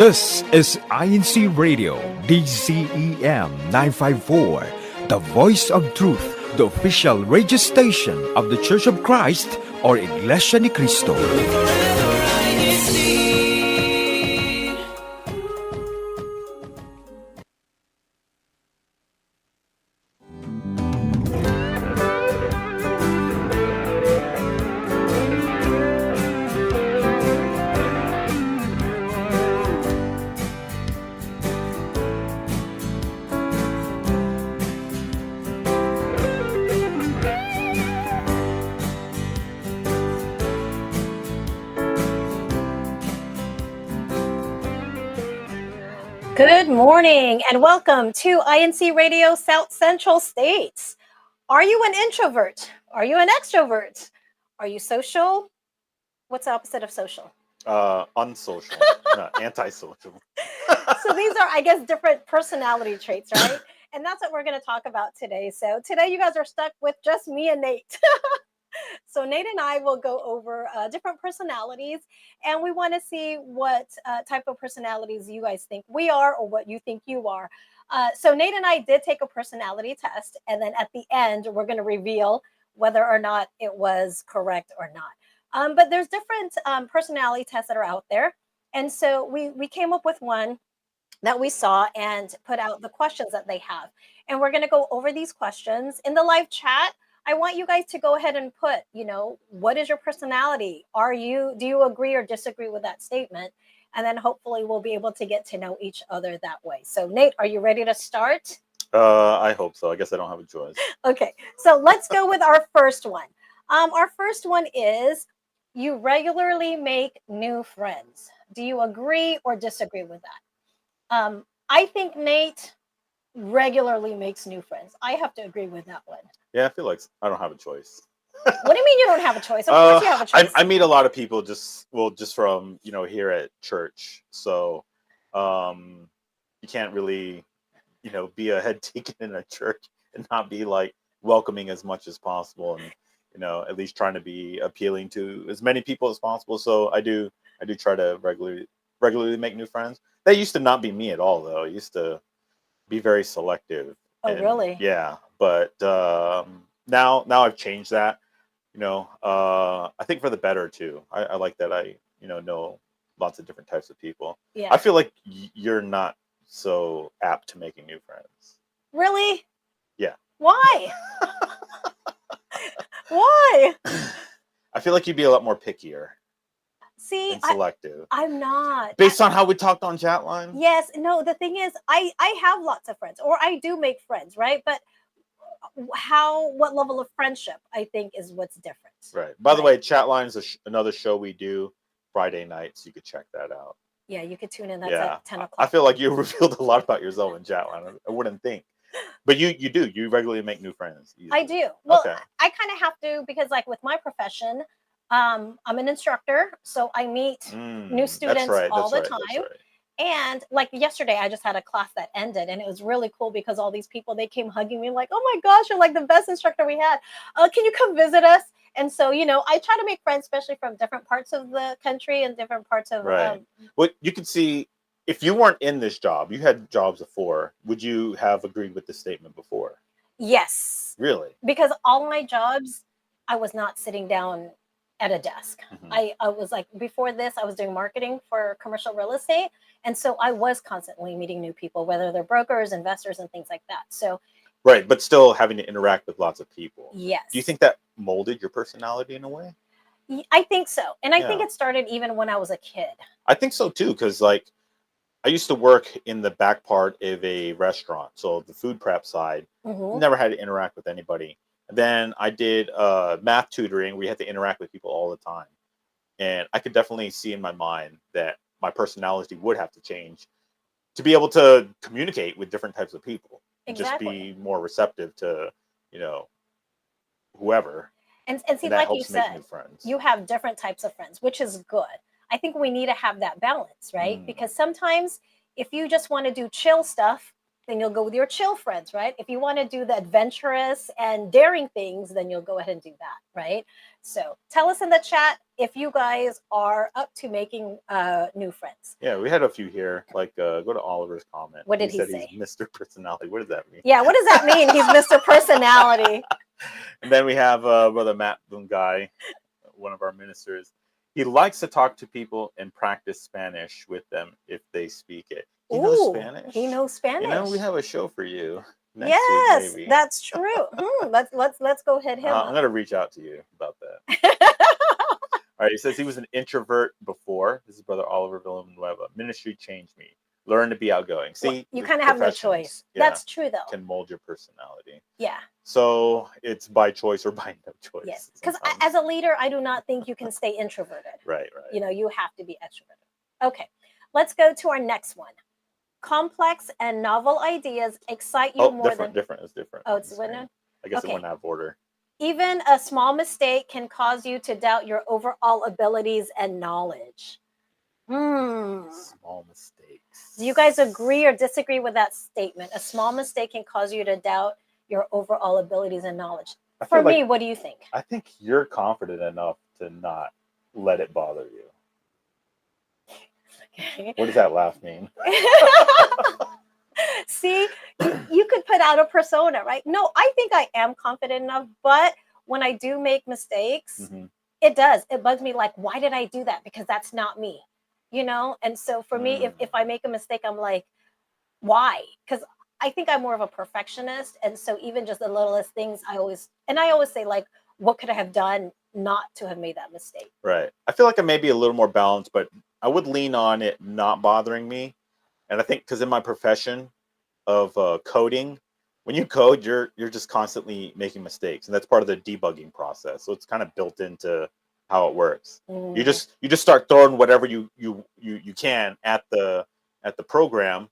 This is INCRadio, DCEM 954, the voice of truth, the official radio station of the Church of Christ or Iglesianicristo. Good morning and welcome to INCRadio South Central States. Are you an introvert? Are you an extrovert? Are you social? What's the opposite of social? Unsocial, no, antisocial. So these are, I guess, different personality traits, right? And that's what we're going to talk about today. So today you guys are stuck with just me and Nate. So Nate and I will go over different personalities, and we want to see what type of personalities you guys think we are or what you think you are. So Nate and I did take a personality test, and then at the end, we're going to reveal whether or not it was correct or not. But there's different personality tests that are out there. And so we came up with one that we saw and put out the questions that they have. And we're going to go over these questions in the live chat. I want you guys to go ahead and put, what is your personality? Do you agree or disagree with that statement? And then hopefully we'll be able to get to know each other that way. So Nate, are you ready to start? I hope so. I guess I don't have a choice. Okay, so let's go with our first one. Our first one is you regularly make new friends. Do you agree or disagree with that? I think Nate regularly makes new friends. I have to agree with that one. Yeah, I feel like I don't have a choice. What do you mean you don't have a choice? Of course you have a choice. I meet a lot of people just from, here at church. So you can't really, be a head deacon in a church and not be like welcoming as much as possible and, at least trying to be appealing to as many people as possible. So I do try to regularly make new friends. That used to not be me at all, though. I used to be very selective. Oh, really? Yeah. But now I've changed that, I think for the better too. I like that I, know lots of different types of people. Yeah. I feel like you're not so apt to making new friends. Really? Yeah. Why? Why? I feel like you'd be a lot more pickier. See, and selective. I'm not. Based on how we talked on chat line? Yes. No, the thing is, I have lots of friends, or I do make friends, right? But what level of friendship, I think, is what's different. Right. By the way, chat line is another show we do Friday nights. You could check that out. Yeah, you could tune in. That's at 10 o'clock. I feel like you revealed a lot about yourself in chat line. I wouldn't think. But you do. You regularly make new friends. I do. Well, okay. I kind of have to because, like, with my profession, I'm an instructor, so I meet new students all the time. Right. And like yesterday, I just had a class that ended, and it was really cool because all these people, they came hugging me like, "Oh my gosh, you're like the best instructor we had. Can you come visit us?" And so, I try to make friends, especially from different parts of the country and different parts of. Right. Well, you can see if you weren't in this job, you had jobs before. Would you have agreed with the statement before? Yes. Really? Because all my jobs, I was not sitting down at a desk. Mm-hmm. I was like, before this, I was doing marketing for commercial real estate. And so I was constantly meeting new people, whether they're brokers, investors, and things like that. So, right. But still having to interact with lots of people. Yes. Do you think that molded your personality in a way? I think so. And I think it started even when I was a kid. I think so too. Cause like I used to work in the back part of a restaurant. So the food prep side, never had to interact with anybody. Then I did math tutoring. We had to interact with people all the time. And I could definitely see in my mind that my personality would have to change to be able to communicate with different types of people. Exactly. Just be more receptive to, whoever. And see, like you said, you have different types of friends, which is good. I think we need to have that balance, right? Because sometimes if you just want to do chill stuff, then you'll go with your chill friends, right? If you want to do the adventurous and daring things, then you'll go ahead and do that, right? So tell us in the chat if you guys are up to making new friends. Yeah, we had a few here. Like, go to Oliver's comment. What did he said say? He's Mr. Personality. What does that mean? Yeah, what does that mean? He's Mr. Personality. And then we have Brother Matt Bungay, one of our ministers. He likes to talk to people and practice Spanish with them if they speak it. He knows Spanish. He knows Spanish. You know, we have a show for you next yes, week, maybe. That's true. Let's go hit him. I'm gonna reach out to you about that. All right, he says he was an introvert before. This is Brother Oliver Villanueva. Ministry changed me. Learn to be outgoing. See, well, you kind of have no choice. Yeah, that's true, though. Can mold your personality. Yeah. So it's by choice or by no choice. Yes, because as a leader, I do not think you can stay introverted. Right. You know, you have to be extroverted. Okay, let's go to our next one. Complex and novel ideas excite you more than... different. It's different. Oh, it's winner? I guess it went out of order. Even a small mistake can cause you to doubt your overall abilities and knowledge. Small mistakes. Do you guys agree or disagree with that statement? A small mistake can cause you to doubt your overall abilities and knowledge. For me, what do you think? I think you're confident enough to not let it bother you. Okay. What does that laugh mean? See, you could put out a persona, right? No, I think I am confident enough, but when I do make mistakes, it bugs me. Like, why did I do that? Because that's not me, you know? And so for me, if I make a mistake, I'm like, why? Because I think I'm more of a perfectionist. And so even just the littlest things, I always say, like, what could I have done not to have made that mistake? Right. I feel like I may be a little more balanced, but I would lean on it not bothering me. And I think because in my profession of coding, when you code, you're just constantly making mistakes, and that's part of the debugging process. So it's kind of built into how it works. You just start throwing whatever you can at the program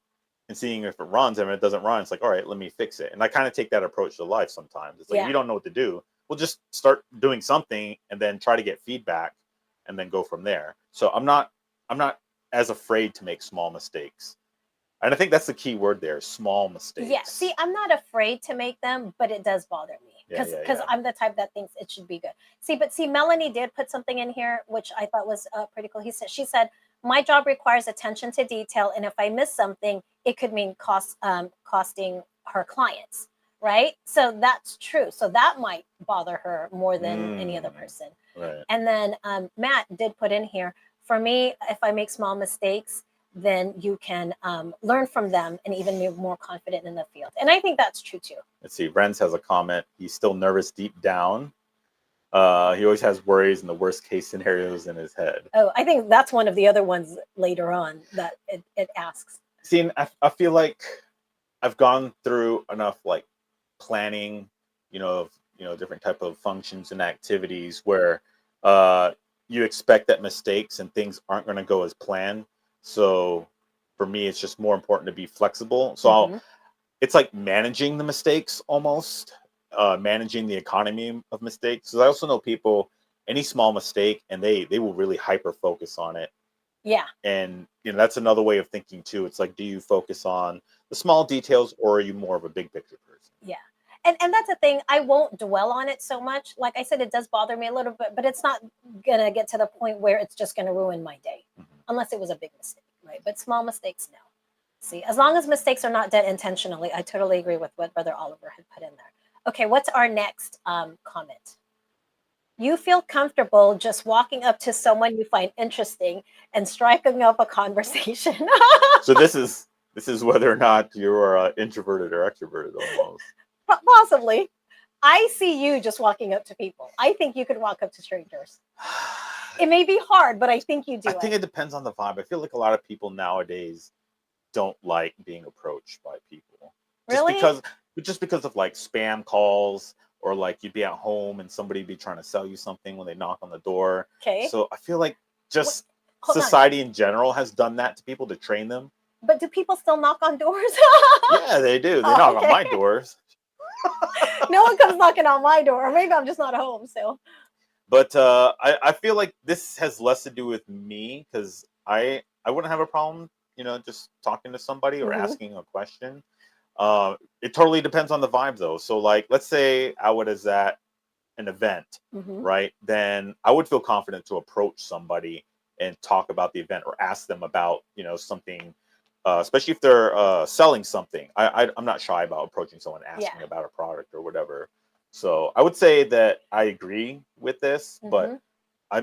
and seeing if it runs. And if it doesn't run, it's like, all right, let me fix it. And I kind of take that approach to life sometimes. It's like, if you don't know what to do, we'll just start doing something and then try to get feedback and then go from there. So I'm not as afraid to make small mistakes. And I think that's the key word there, small mistakes. Yeah, see, I'm not afraid to make them, but it does bother me because I'm the type that thinks it should be good. See, Melanie did put something in here, which I thought was pretty cool. She said, my job requires attention to detail, and if I miss something, it could mean costing her clients, right? So that's true. So that might bother her more than any other person. Right. And then Matt did put in here, for me, if I make small mistakes, then you can learn from them and even be more confident in the field. And I think that's true too. Let's see. Renz has a comment. He's still nervous deep down. He always has worries and the worst case scenarios in his head. Oh, I think that's one of the other ones later on that it asks. See, I feel like I've gone through enough like planning, different type of functions and activities where you expect that mistakes and things aren't going to go as planned. So for me, it's just more important to be flexible. So it's like managing the mistakes almost, managing the economy of mistakes. So I also know people, any small mistake, and they will really hyper focus on it. Yeah. And that's another way of thinking too. It's like, do you focus on the small details or are you more of a big picture person? Yeah. And that's the thing. I won't dwell on it so much. Like I said, it does bother me a little bit, but it's not going to get to the point where it's just going to ruin my day, unless it was a big mistake, right? But small mistakes, no. See, as long as mistakes are not done intentionally, I totally agree with what Brother Oliver had put in there. Okay, what's our next comment? You feel comfortable just walking up to someone you find interesting and striking up a conversation. So this is whether or not you're introverted or extroverted almost. Possibly. I see you just walking up to people. I think you could walk up to strangers. It may be hard, but I think you do. I think it depends on the vibe. I feel like a lot of people nowadays don't like being approached by people. Really? Just because of like spam calls, or like you'd be at home and somebody be trying to sell you something when they knock on the door. Okay. So I feel like just society in general has done that to people to train them. But do people still knock on doors? Yeah, they do. They knock on my doors. No one comes knocking on my door. Or maybe I'm just not home. So. But I feel like this has less to do with me, because I wouldn't have a problem, just talking to somebody or asking a question. It totally depends on the vibe though. So like, let's say I was at an event, Hmm. right? Then I would feel confident to approach somebody and talk about the event or ask them about, something, especially if they're selling something. I'm not shy about approaching someone, Yeah. asking about a product or whatever. So I would say that I agree with this, but Hmm.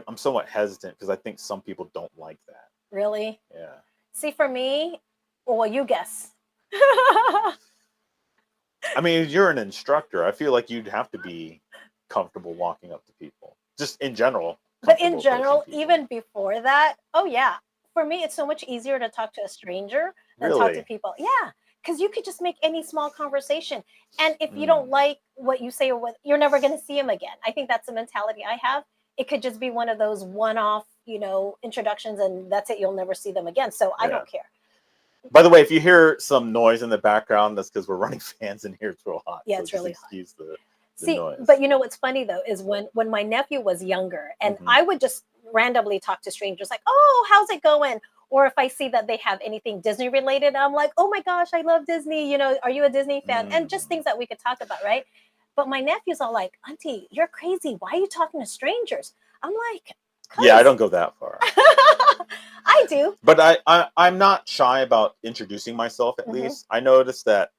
I'm somewhat hesitant because I think some people don't like that. Really? Yeah. See, for me, well, you guess. I mean, you're an instructor. I feel like you'd have to be comfortable walking up to people, just in general, But in comfortable approaching general, people. even before that, oh yeah, for me, it's so much easier to talk to a stranger than talk to Really? people. Yeah, because you could just make any small conversation, and if you don't Mm, like what you say or what, you're never going to see him again. I think that's the mentality I have. It could just be one of those one-off, introductions, and that's it. You'll never see them again. So I yeah. don't care. By the way, if you hear some noise in the background, that's because we're running fans in here. It's real hot, Yeah, so it's just really hot. excuse the See, noise. but you know what's funny though is when my nephew was younger, and Hmm. I would just randomly talk to strangers like, "Oh, how's it going?" Or if I see that they have anything Disney related, I'm like, "Oh my gosh, I love Disney. Are you a Disney fan?" And just Mm. things that we could talk about, right? But my nephew's all like, "Auntie, you're crazy. Why are you talking to strangers?" I'm like, Yeah, I "Cause don't go that far, I do." but I'm not shy about introducing myself. At Hmm. least I noticed that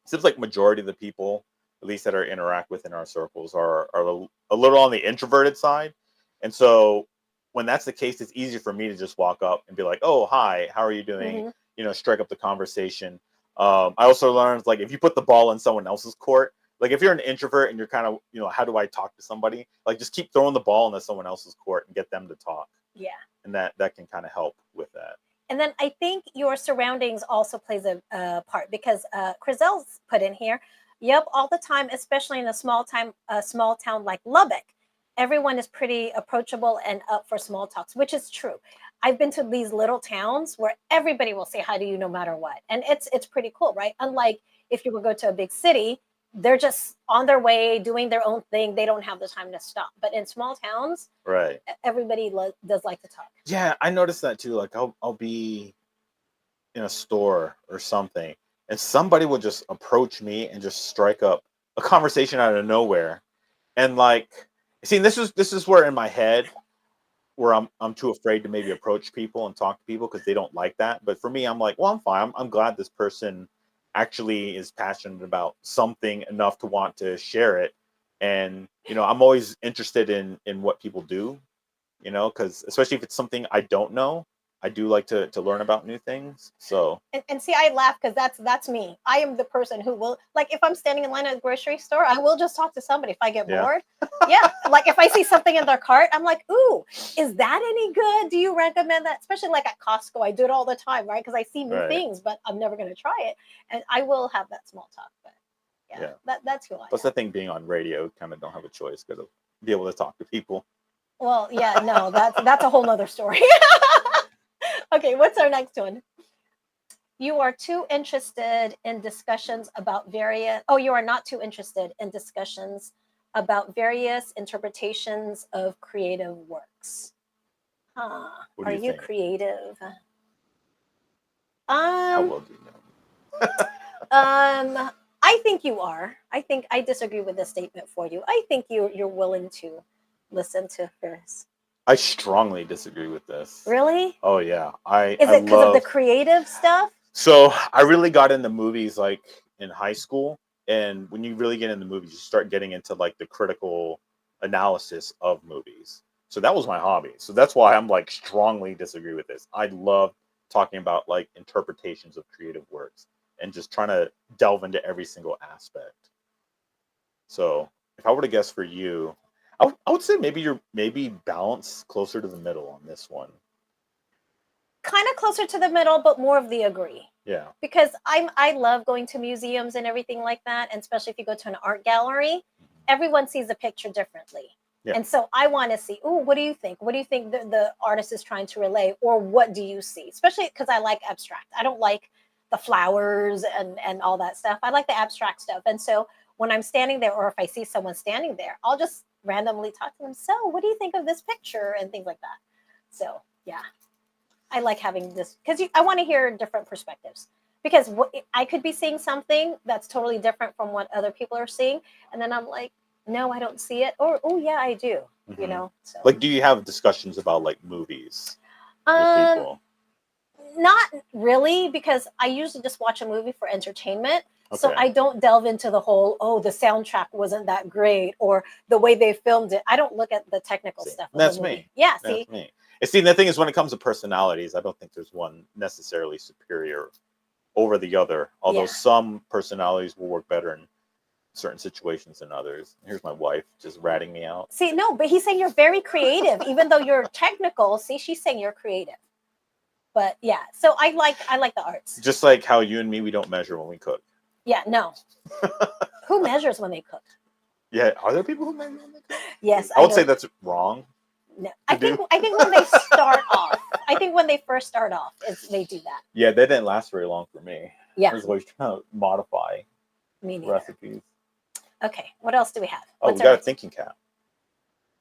it seems like majority of the people, at least that are interact within our circles, are a little on the introverted side, and so when that's the case, it's easier for me to just walk up and be like, "Oh, hi, how are you doing?" Hmm. Strike up the conversation. I also learned like if you put the ball in someone else's court, like if you're an introvert and you're kind of how do I talk to somebody? Like just keep throwing the ball into someone else's court and get them to talk, Yeah. and that can kind of help with that. And then I think your surroundings also plays a part because Crizel's put in here. Yep, all the time, especially in a small town like Lubbock, everyone is pretty approachable and up for small talks, which is true. I've been to these little towns where everybody will say hi to you no matter what, and it's pretty cool, right? Unlike if you would go to a big city, they're just on their way doing their own thing. They don't have the time to stop. But in small towns, Right. everybody does like to talk. Yeah, I noticed that too. Like I'll be in a store or something, and somebody will just approach me and just strike up a conversation out of nowhere. And like, see, this is where in my head where I'm too afraid to maybe approach people and talk to people because they don't like that. But for me, I'm like, well, I'm fine. I'm glad this person actually is passionate about something enough to want to share it. And I'm always interested in what people do, because especially if it's something I don't know, I do like to learn about new things. So And see, I laugh because that's me. I am the person who will, like, if I'm standing in line at a grocery store, I will just talk to somebody if I get yeah, bored. Yeah, like if I see something in their cart, I'm like, "Ooh, is that any good? Do you recommend that?" Especially like at Costco, I do it all the time, right? Because I see new right, things, but I'm never going to try it, and I will have that small talk. But yeah, yeah. that's who I Plus, am. the thing being on radio, kind of don't have a choice because be able to talk to people. Well, yeah, no, that's a whole nother story. Okay, what's our next one? You are too interested in discussions about various, oh, you are not too interested in discussions about various interpretations of creative works. Huh. What do Are you you think? creative? How Um, well do you know? I think you are. I think I disagree with the statement for you. I think you're willing to listen to Ferris. I strongly disagree with this. Really? Oh yeah, I Is I it because of the love. creative stuff? So I really got into movies like in high school, and when you really get into movies, you start getting into like the critical analysis of movies. So that was my hobby. So that's why I'm like strongly disagree with this. I love talking about like interpretations of creative works and just trying to delve into every single aspect. So if I were to guess for you, I would say maybe you're maybe balance closer to the middle on this one. Kind of closer to the middle, but more of the agree. Yeah. Because I love going to museums and everything like that, and especially if you go to an art gallery, everyone sees a picture differently. Yeah. And so I want to see, oh, what do you think? What do you think the artist is trying to relay? Or what do you see? Especially because I like abstract. I don't like the flowers and all that stuff. I like the abstract stuff. And so when I'm standing there, or if I see someone standing there, I'll just randomly talk to them. So what do you think of this picture? And things like that. So yeah. I like having this because I want to hear different perspectives. because I could be seeing something that's totally different from what other people are seeing, and then I'm like, no, I don't see it, or oh yeah, I do. You know, so Like, do you have discussions about like movies with um, people? not really, because I usually just watch a movie for entertainment. So Okay. I don't delve into the whole, oh, the soundtrack wasn't that great or the way they filmed it. I don't look at the technical See, stuff of that's the movie. me. Yeah, That's see? me. And see, the thing is, when it comes to personalities, I don't think there's one necessarily superior over the other. Although Yeah. some personalities will work better in certain situations than others. Here's my wife just ratting me out. See, no, but he's saying you're very creative, even though you're technical. See, she's saying you're creative. But yeah, so I like the arts. Just like how you and me, we don't measure when we cook. Yeah, no. Who measures when they cook? Yeah, are there people who measure when they cook? Yes, I would know. say that's wrong. No, I think when they start off, I think when they first start off, they do that. Yeah, they didn't last very long for me. Yeah, I was always trying to modify recipes. Okay, what else do we have? Oh, we got a thinking cap.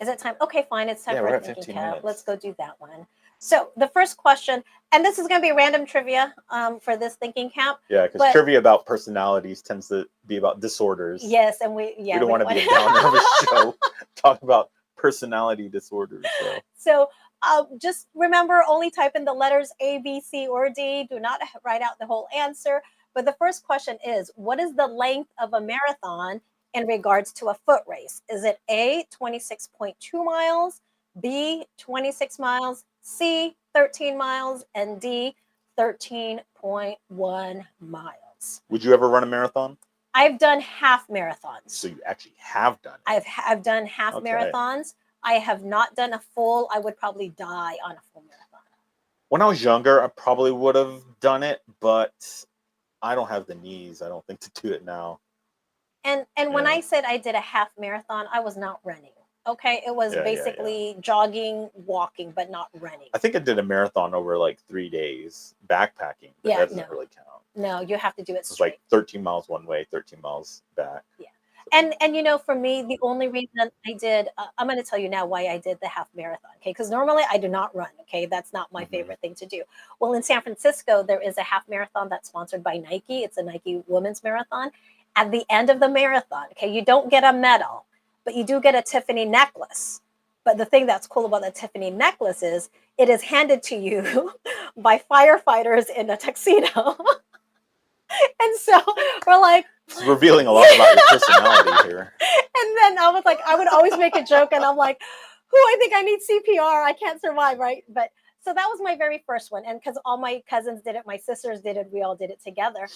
Is it time? Okay, fine. It's time for we're a at thinking 15 cap. minutes. Let's go do that one. So the first question, and this is going to be random trivia for this thinking cap. Yeah, because trivia about personalities tends to be about disorders. Yes, and we don't want to be a downer of a show. Talk about personality disorders. So just remember, only type in the letters A, B, C, or D. Do not write out the whole answer. But the first question is, what is the length of a marathon in regards to a foot race? Is it A, 26.2 miles, B, 26 miles, C, 13 miles, and D, 13.1 miles? Would you ever run a marathon? I've done half marathons. So you actually have done it. I've done half marathons. I have not done a full. I would probably die on a full marathon. When I was younger, I probably would have done it, but I don't have the knees, I don't think, to do it now. And when I said I did a half marathon, I was not running. Okay, it was basically jogging, walking, but not running. I think I did a marathon over like 3 days backpacking. But that doesn't really count. No, you have to do it straight. It's like 13 miles one way, 13 miles back. Yeah. And you know, for me, the only reason I did, I'm going to tell you now why I did the half marathon, okay? Because normally I do not run, okay? That's not my favorite thing to do. Well, in San Francisco, there is a half marathon that's sponsored by Nike. It's a Nike women's marathon. At the end of the marathon, okay, you don't get a medal, but you do get a Tiffany necklace. But the thing that's cool about the Tiffany necklace is it is handed to you by firefighters in a tuxedo. And so we're like, it's revealing a lot about your personality here. And then I was like, I would always make a joke, and I'm like, I think I need CPR. I can't survive, right? But so that was my very first one. And because all my cousins did it, my sisters did it, we all did it together.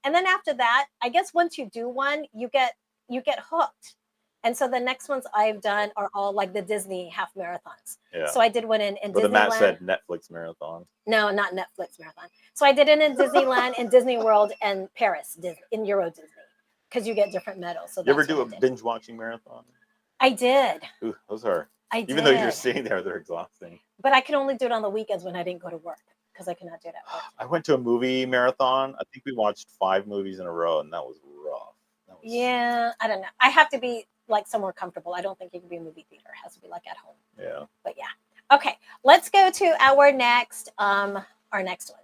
And then after that, I guess once you do one, you get hooked. And so the next ones I've done are all like the Disney half marathons. Yeah. So I did one in Disneyland. But the Matt said Netflix marathon. No, not Netflix marathon. So I did it in Disneyland, in Disney World, and Paris, in Euro Disney, because you get different medals. So you ever do a binge watching marathon? I did. Ooh, those are. Even though you're sitting there, they're exhausting. But I could only do it on the weekends when I didn't go to work, because I could not do it at work. I went to a movie marathon. I think we watched 5 movies in a row, and that was rough. Yeah, I don't know. I have to be like somewhere comfortable. I don't think it can be a movie theater. It has to be like at home. Yeah. But yeah. Okay, let's go to our next one.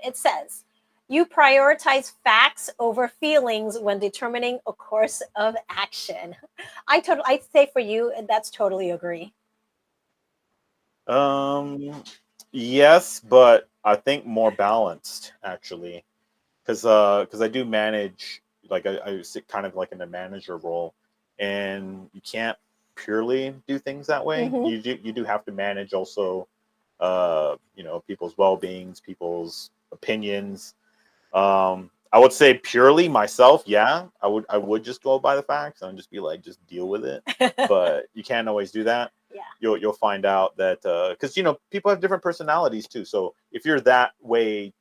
It says, you prioritize facts over feelings when determining a course of action. I'd say for you, that's totally agree. Yes, but I think more balanced actually, because I do manage, like I sit kind of like in a manager role, and you can't purely do things that way. Mm-hmm. You do have to manage also, people's well-beings, people's opinions. I would say purely myself, yeah, I would just go by the facts and just be like, just deal with it. But you can't always do that. Yeah. You'll find out that because people have different personalities too. So if you're that way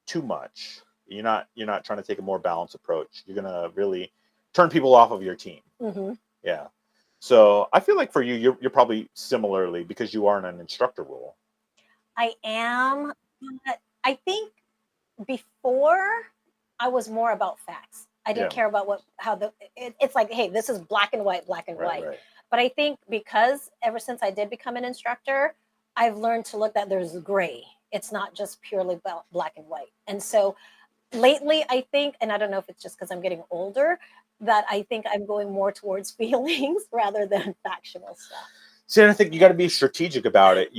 too much, you're not trying to take a more balanced approach. You're gonna really turn people off of your team. Mm-hmm. Yeah. So I feel like for you, you're probably similarly, because you are in an instructor role. I am, but I think before I was more about facts. I didn't care about it's like, hey, this is black and white. Right. But I think because ever since I did become an instructor, I've learned to look that there's gray. It's not just purely black and white. And so lately, I think, and I don't know if it's just because I'm getting older, that I think I'm going more towards feelings rather than factual stuff. See, and I think you got to be strategic about it.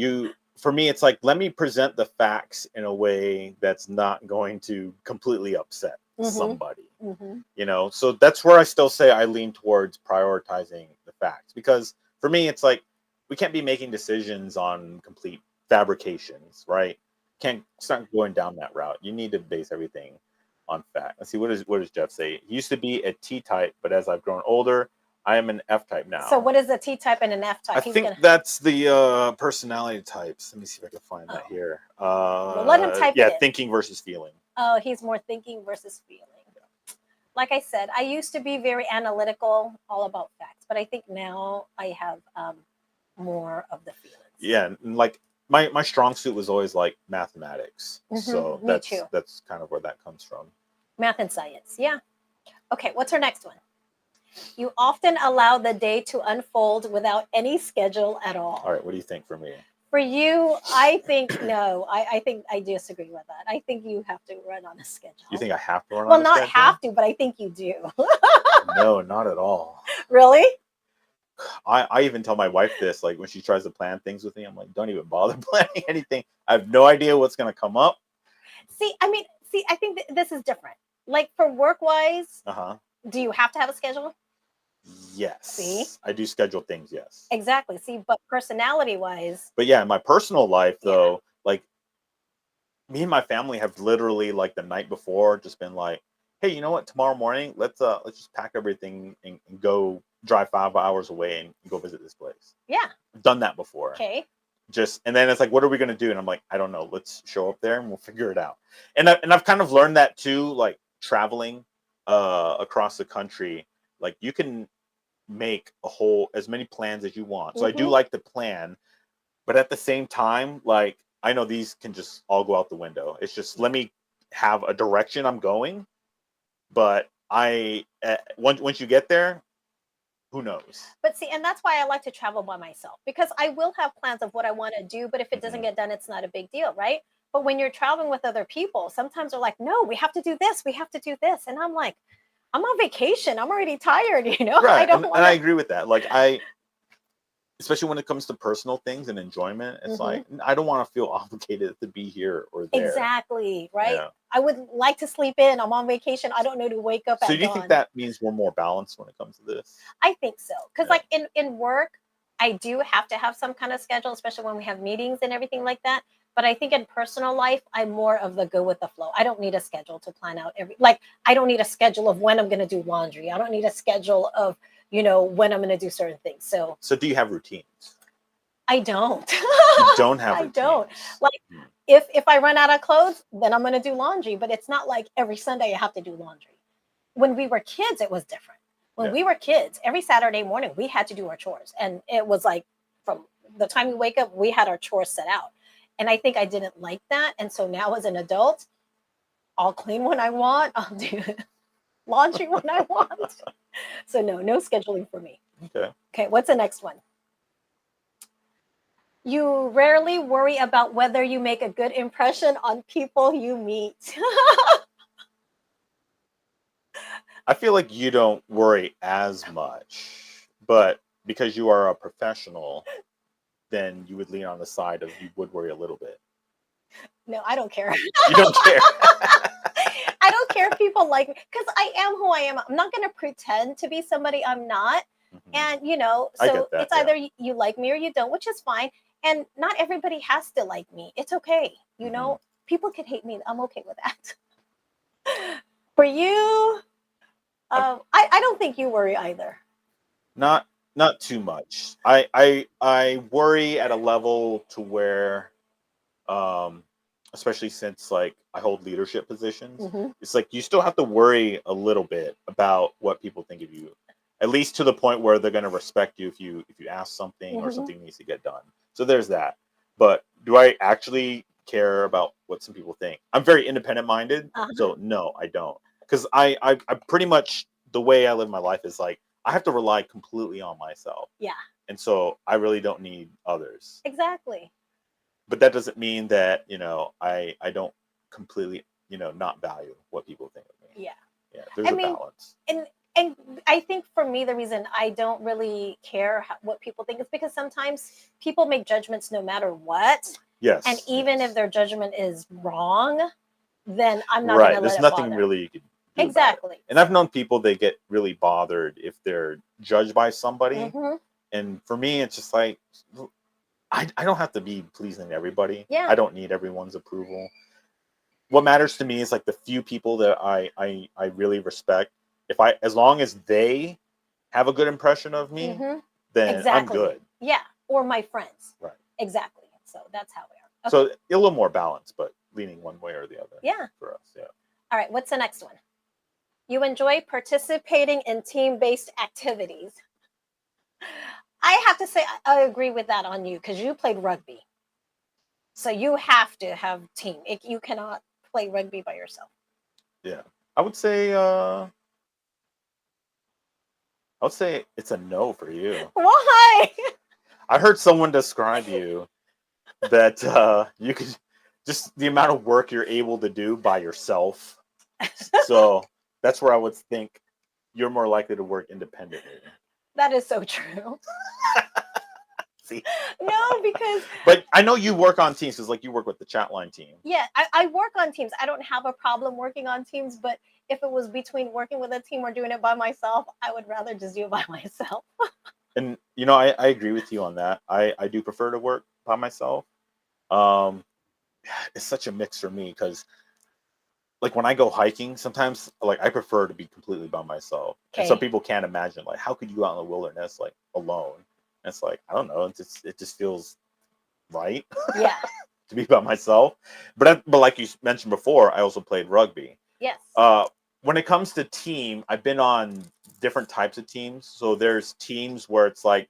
For me, it's like, let me present the facts in a way that's not going to completely upset somebody. So that's where I still say I lean towards prioritizing the facts, because for me, it's like, we can't be making decisions on complete fabrications, right? Can't start going down that route. You need to base everything on fact. Let's see, what does Jeff say? He used to be a T type, but as I've grown older, I am an F type now. So what is a T type and an F type? I think that's the personality types. Let me see if I can find that here. Well, let him type it in. Thinking versus feeling. Oh, he's more thinking versus feeling. Like I said, I used to be very analytical, all about facts, but I think now I have more of the feelings. Yeah, and like my strong suit was always like mathematics. So that's kind of where that comes from. Math and science, yeah. Okay, what's our next one? You often allow the day to unfold without any schedule at all. All right, what do you think for me? For you, I think no. I think I disagree with that. I think you have to run on a schedule. You think I have to run on a schedule? Well, not have to, but I think you do. No, not at all. Really? I even tell my wife this, like when she tries to plan things with me, I'm like, don't even bother planning anything. I have no idea what's going to come up. See, I think this is different. Like for work-wise, do you have to have a schedule? Yes. See? I do schedule things, yes. Exactly. See, but personality-wise. But yeah, in my personal life, though, like me and my family have literally like the night before just been like, hey, you know what? Tomorrow morning, let's just pack everything and go drive 5 hours away and go visit this place. Yeah. I've done that before. Okay. And then it's like, what are we going to do? And I'm like, I don't know. Let's show up there and we'll figure it out. And I've kind of learned that too, like traveling across the country. Like you can make as many plans as you want. So I do like the plan, but at the same time, like I know these can just all go out the window. It's just, let me have a direction I'm going. But once you get there, who knows? But see, and that's why I like to travel by myself, because I will have plans of what I want to do, but if it doesn't get done, it's not a big deal, right? But when you're traveling with other people, sometimes they're like, no, we have to do this. We have to do this. And I'm like, I'm on vacation. I'm already tired, Right. And I agree with that. Like especially when it comes to personal things and enjoyment, it's like, I don't want to feel obligated to be here or there. Exactly. Right. Yeah. I would like to sleep in. I'm on vacation. I don't know to wake up at dawn. So do you think that means we're more balanced when it comes to this? I think so. Because like in work, I do have to have some kind of schedule, especially when we have meetings and everything like that. But I think in personal life, I'm more of the go with the flow. I don't need a schedule to plan out I don't need a schedule of when I'm going to do laundry. I don't need a schedule of, when I'm going to do certain things. So do you have routines? I don't. You don't have routines? I don't. Like if I run out of clothes, then I'm going to do laundry. But it's not like every Sunday I have to do laundry. When we were kids, it was different. When we were kids, every Saturday morning, we had to do our chores. And it was like from the time we wake up, we had our chores set out. And I think I didn't like that. And so now as an adult, I'll clean when I want. I'll do laundry when I want. So no scheduling for me. Okay, what's the next one? You rarely worry about whether you make a good impression on people you meet. I feel like you don't worry as much, but because you are a professional, then you would lean on the side of you would worry a little bit. No, I don't care. You don't care. I don't care if people like me, because I am who I am. I'm not going to pretend to be somebody I'm not. And, so it's either you like me or you don't, which is fine. And not everybody has to like me. It's okay. People can hate me. I'm okay with that. For you, I don't think you worry either. Not too much. I worry at a level to where, especially since like I hold leadership positions, it's like you still have to worry a little bit about what people think of you, at least to the point where they're going to respect you if you ask something or something needs to get done. So there's that. But do I actually care about what some people think? I'm very independent minded, so no, I don't, because I pretty much, the way I live my life is like I have to rely completely on myself. Yeah. And so I really don't need others. Exactly. But that doesn't mean that, I don't completely, not value what people think of me. Yeah. Yeah, there's I a mean, balance. and I think for me, the reason I don't really care what people think is because sometimes people make judgments no matter what. Yes. And even if their judgment is wrong, then I'm not right, going to there's let it nothing bother. really you can do Exactly. about it. And I've known people they get really bothered if they're judged by somebody. Mm-hmm. And for me, it's just like I don't have to be pleasing to everybody. Yeah. I don't need everyone's approval. What matters to me is like the few people that I really respect. As long as they have a good impression of me, Mm-hmm. then Exactly. I'm good. Yeah. Or my friends. Right. Exactly. So that's how we are. Okay. So a little more balance, but leaning one way or the other. Yeah. For us. Yeah. All right. What's the next one? You enjoy participating in team-based activities. I have to say, I agree with that on you because you played rugby. So you have to have team. You cannot play rugby by yourself. Yeah. I would say it's a no for you. Why? I heard someone describe you that you could just the amount of work you're able to do by yourself. So that's where I would think you're more likely to work independently. That is so true. See? No, because... But I know you work on teams because like you work with the chat line team. Yeah, I work on teams. I don't have a problem working on teams, but if it was between working with a team or doing it by myself, I would rather just do it by myself. And I agree with you on that. I do prefer to work by myself. It's such a mix for me because like when I go hiking, sometimes like I prefer to be completely by myself. Okay. And some people can't imagine like how could you go out in the wilderness like alone? And it's like I don't know. It just feels right. Yeah. To be by myself. But like you mentioned before, I also played rugby. Yes. When it comes to team, I've been on different types of teams. So there's teams where it's like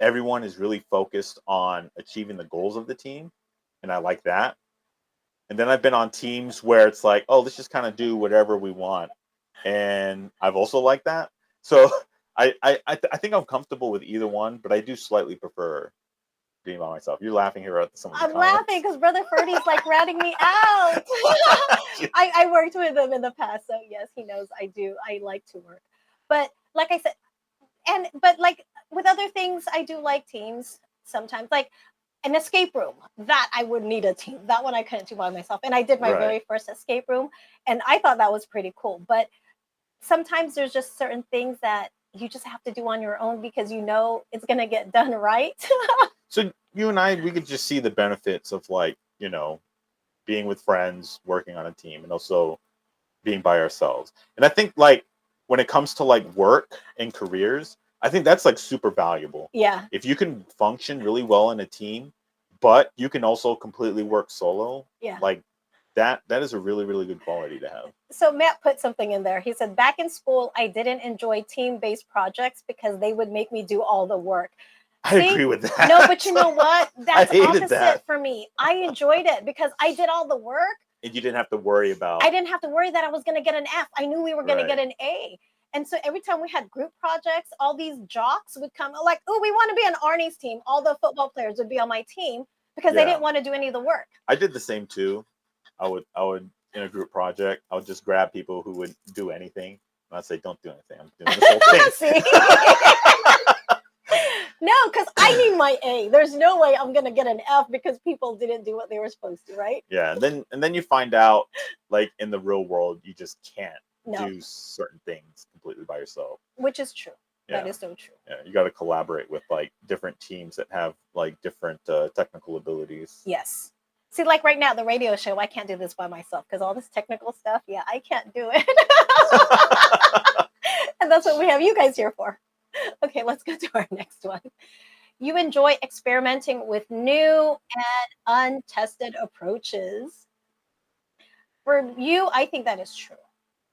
everyone is really focused on achieving the goals of the team, and I like that. And then I've been on teams where it's like, oh, let's just kind of do whatever we want, and I've also liked that. So I think I'm comfortable with either one, but I do slightly prefer being by myself. You're laughing here at some of the I'm comments. laughing because Brother Ferdy's like ratting me out. I worked with him in the past, so yes, he knows I do. I like to work, but like I said, but like with other things, I do like teams sometimes. Like an escape room, that I would need a team. That one I couldn't do by myself, and I did my very first escape room, and I thought that was pretty cool. But sometimes there's just certain things that you just have to do on your own because it's gonna get done right. So you and I, we could just see the benefits of like, being with friends, working on a team, and also being by ourselves. And I think like when it comes to like work and careers, I think that's like super valuable. Yeah. If you can function really well in a team, but you can also completely work solo, Yeah. like that is a really, really good quality to have. So Matt put something in there. He said, back in school, I didn't enjoy team-based projects because they would make me do all the work. I agree with that. No, but you know what? That's opposite that. for me. I enjoyed it because I did all the work. And you didn't have to worry about... I didn't have to worry that I was going to get an F. I knew we were going to get an A. And so every time we had group projects, all these jocks would come like, oh, we want to be on Arnie's team. All the football players would be on my team because they didn't want to do any of the work. I did the same too. I would in a group project, I would just grab people who would do anything. And I'd say, don't do anything. I'm doing this whole thing. No, because I need my A. There's no way I'm gonna get an F because people didn't do what they were supposed to, right? Yeah, and then you find out, like in the real world, you just can't do certain things completely by yourself. Which is true. Yeah. That is so true. Yeah, you got to collaborate with like different teams that have like different technical abilities. Yes. See, like right now, the radio show, I can't do this by myself because all this technical stuff, I can't do it. And that's what we have you guys here for. Okay, let's go to our next one. You enjoy experimenting with new and untested approaches. For you, I think that is true.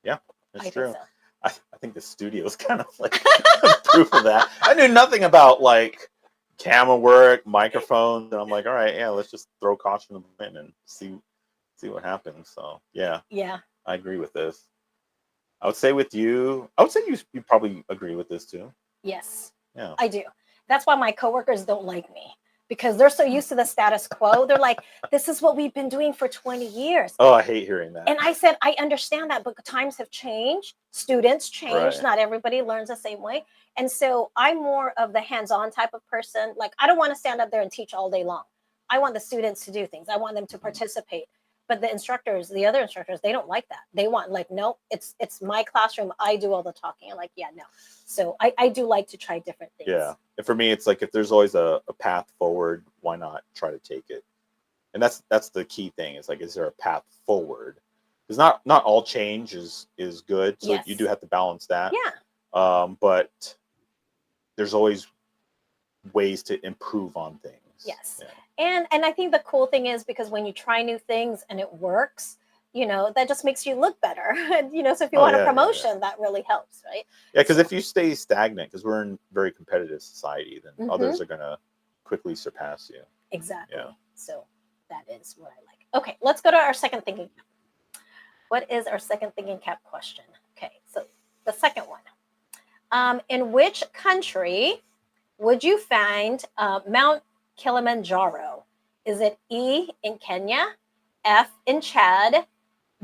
Yeah, it's true. Think so. I think the studio is kind of like proof of that. I knew nothing about like camera work, microphones, and I'm like, all right, let's just throw caution to the wind and see what happens. So yeah, I agree with this. I would say you probably agree with this too. Yes. Yeah. I do. That's why my coworkers don't like me because they're so used to the status quo. They're like, this is what we've been doing for 20 years. Oh, I hate hearing that. And I said, I understand that, but times have changed. Students change. Right. Not everybody learns the same way. And so I'm more of the hands-on type of person. Like, I don't want to stand up there and teach all day long. I want the students to do things. I want them to participate. But the instructors, the other instructors, they don't like that. They want like, no, it's my classroom. I do all the talking. I'm like, yeah, no. So I do like to try different things. Yeah. And for me, it's like if there's always a path forward, why not try to take it? And that's the key thing. It's like, is there a path forward? Because not all change is good. So Yes. you do have to balance that. Yeah. But there's always ways to improve on things. Yes. Yeah. And I think the cool thing is because when you try new things and it works, that just makes you look better. So if you want a promotion, that really helps, right? Yeah, because if you stay stagnant, because we're in a very competitive society, then others are going to quickly surpass you. Exactly. Yeah. So that is what I like. Okay, let's go to our second thinking cap. What is our second thinking cap question? Okay, so the second one. In which country would you find Mount Kilimanjaro? Is it E, in Kenya, F, in Chad,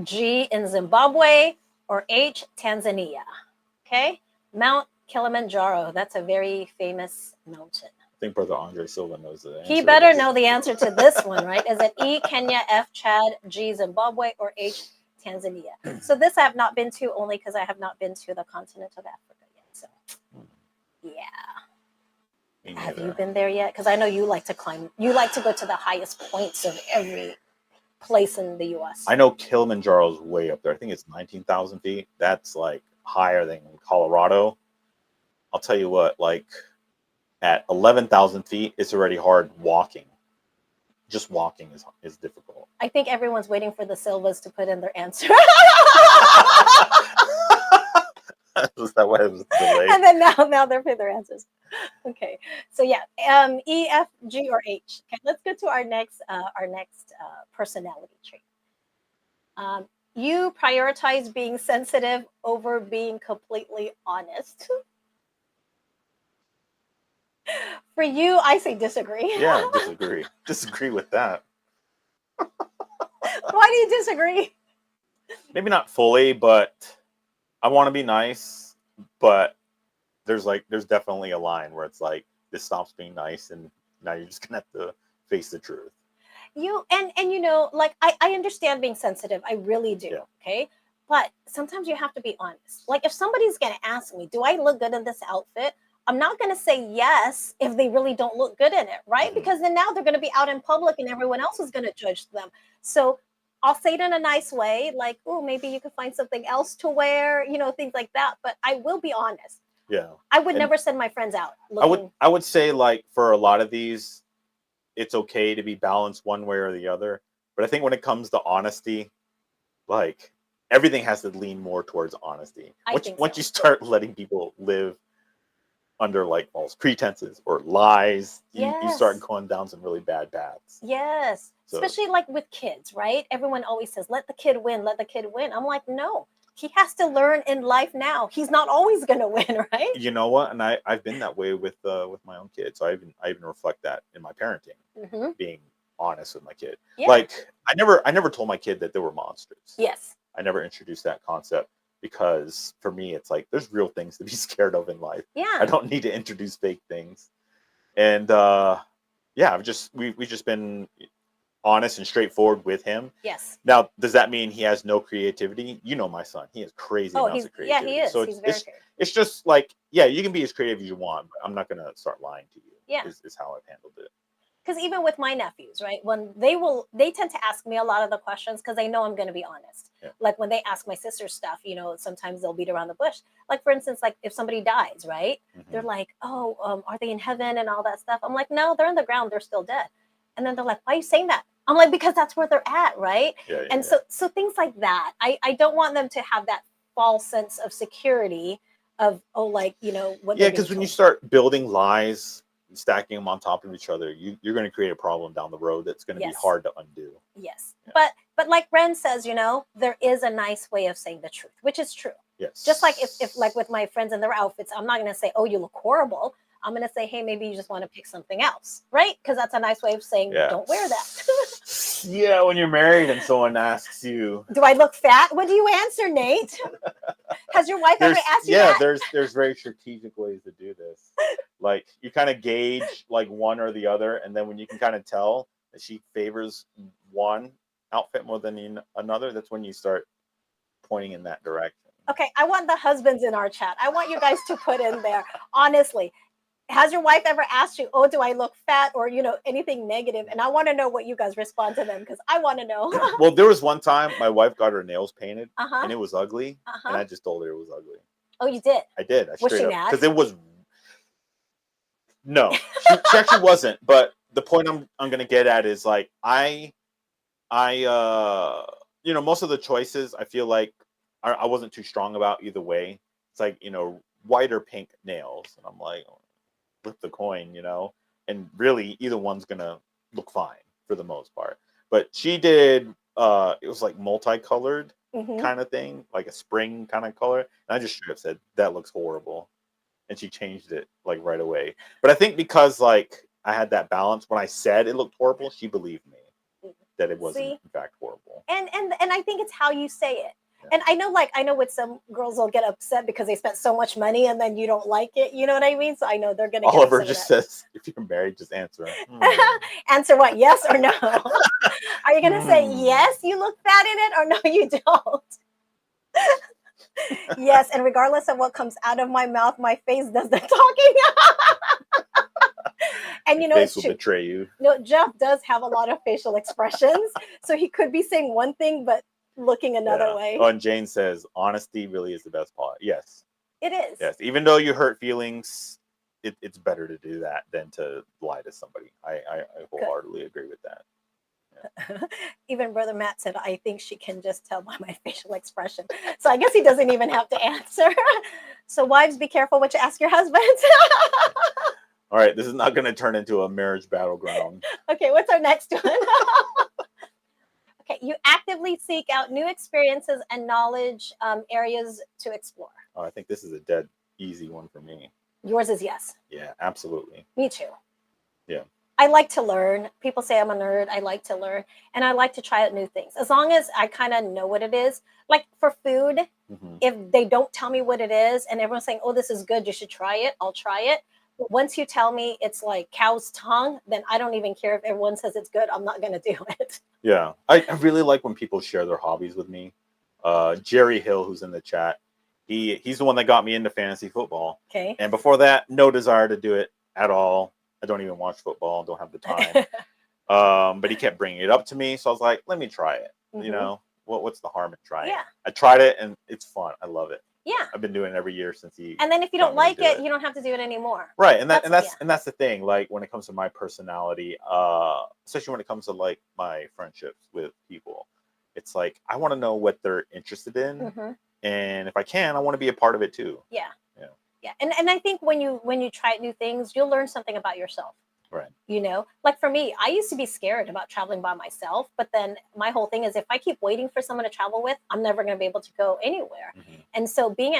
G, in Zimbabwe, or H, Tanzania? Okay, Mount Kilimanjaro. That's a very famous mountain. I think Brother Andre Silva knows the answer. He better know the answer to this one, right? Is it E, Kenya, F, Chad, G, Zimbabwe, or H, Tanzania? So this I have not been to, only because I have not been to the continent of Africa yet. So, yeah. Have you been there yet? Because I know you like to climb. You like to go to the highest points of every place in the U.S. I know Kilimanjaro's way up there. I think it's 19,000 feet. That's like higher than Colorado. I'll tell you what, like at 11,000 feet, it's already hard walking. Just walking is difficult. I think everyone's waiting for the Silvas to put in their answer. Is that why it was delayed? And then now they're putting their answers. Okay, so yeah, E, F, G, or H. Okay, let's go to our next personality trait. You prioritize being sensitive over being completely honest. For you, I say disagree. Yeah, disagree with that. Why do you disagree? Maybe not fully, but I want to be nice, but there's definitely a line where it's like this stops being nice and now you're just gonna have to face the truth. Like I understand being sensitive, I really do. Yeah. Okay, but sometimes you have to be honest. Like if somebody's gonna ask me, do I look good in this outfit? I'm not gonna say yes if they really don't look good in it, right? Because then now they're gonna be out in public and everyone else is gonna judge them. So I'll say it in a nice way, like, oh, maybe you could find something else to wear, things like that. But I will be honest. Yeah. I would never send my friends out looking. I would say, like, for a lot of these, it's okay to be balanced one way or the other. But I think when it comes to honesty, like everything has to lean more towards honesty. Once you start letting people live under like false pretenses or lies, you start going down some really bad paths. Yes. So, especially like with kids, right? Everyone always says, let the kid win, let the kid win. I'm like, no, he has to learn in life now. He's not always going to win, right? You know what? And I've been that way with my own kids. So I even reflect that in my parenting, being honest with my kid. Yeah. Like I never told my kid that they were monsters. Yes. I never introduced that concept because for me, it's like, there's real things to be scared of in life. Yeah. I don't need to introduce fake things. And we've just been honest and straightforward with him. Yes. Now, does that mean he has no creativity? You know, my son, he has crazy amounts of creativity. Yeah, he is. So it's just like, yeah, you can be as creative as you want, but I'm not going to start lying to you. Yeah. Is how I've handled it. Because even with my nephews, right, when they tend to ask me a lot of the questions because they know I'm going to be honest. Yeah. Like when they ask my sister's stuff, sometimes they'll beat around the bush. Like for instance, like if somebody dies, right, they're like, oh, are they in heaven and all that stuff? I'm like, no, they're in the ground. They're still dead. And then they're like, why are you saying that? I'm like, because that's where they're at, right? Yeah, and so things like that. I don't want them to have that false sense of security of, what. Yeah, because when you start building lies, stacking them on top of each other, you're going to create a problem down the road that's going to be hard to undo. Yes. Yeah. But like Ren says, there is a nice way of saying the truth, which is true. Yes. Just like if like with my friends in their outfits, I'm not going to say, oh, you look horrible. I'm going to say, hey, maybe you just want to pick something else, right? Because that's a nice way of saying, don't wear that. Yeah, when you're married and someone asks you, do I look fat? What do you answer, Nate? Has your wife ever asked you that? Yeah, there's very strategic ways to do this. Like, you kind of gauge like one or the other, and then when you can kind of tell that she favors one outfit more than another, that's when you start pointing in that direction. Okay, I want the husbands in our chat. I want you guys to put in there, honestly. Has your wife ever asked you, oh, do I look fat, or, anything negative? And I want to know what you guys respond to them, because I want to know. Well, there was one time my wife got her nails painted, and it was ugly, and I just told her it was ugly. Oh, you did? I did. Was she mad? Because it was... No, she actually wasn't. But the point I'm going to get at is, like, I most of the choices, I feel like I wasn't too strong about either way. It's like, white or pink nails. And I'm like, flip the coin, and really either one's gonna look fine for the most part. But she did it was like multicolored kind of thing, like a spring kind of color, and I just straight up said, that looks horrible, and she changed it like right away. But I think because like I had that balance, when I said it looked horrible, she believed me that it wasn't in fact horrible. And I think it's how you say it. And I know with some girls will get upset because they spent so much money and then you don't like it. You know what I mean? So I know they're going to Oliver just says, if you're married, just answer. Answer what? Yes or no? Are you going to say, yes, you look fat in it, or no, you don't? Yes. And regardless of what comes out of my mouth, my face does the talking. And face will betray you. No, Jeff does have a lot of facial expressions. So he could be saying one thing, but looking another way. Oh, and Jane says honesty really is the best part. Yes, it is. Yes, even though you hurt feelings, it's better to do that than to lie to somebody. I wholeheartedly agree with that. Yeah. Even Brother Matt said, I think she can just tell by my facial expression. So I guess he doesn't even have to answer. So wives, be careful what you ask your husbands. All right, this is not going to turn into a marriage battleground. Okay, what's our next one? Okay, you actively seek out new experiences and knowledge areas to explore. Oh, I think this is a dead easy one for me. Yours is yes. Yeah, absolutely. Me too. Yeah. I like to learn. People say I'm a nerd. I like to learn, and I like to try out new things. As long as I kind of know what it is. Like for food, if they don't tell me what it is and everyone's saying, oh, this is good, you should try it, I'll try it. But once you tell me it's like cow's tongue, then I don't even care if everyone says it's good. I'm not going to do it. Yeah. I really like when people share their hobbies with me. Jerry Hill, who's in the chat, he's the one that got me into fantasy football. Okay. And before that, no desire to do it at all. I don't even watch football. Don't have the time. But he kept bringing it up to me. So I was like, let me try it. What's the harm in trying it? I tried it and it's fun. I love it. Yeah. I've been doing it every year since he. And then if you don't like it, you don't have to do it anymore. Right. And that's the thing. Like when it comes to my personality, especially when it comes to like my friendships with people, it's like I want to know what they're interested in. And if I can, I want to be a part of it too. Yeah. Yeah. And I think when you try new things, you'll learn something about yourself. Right. Like for me, I used to be scared about traveling by myself, but then my whole thing is if I keep waiting for someone to travel with, I'm never going to be able to go anywhere. And so being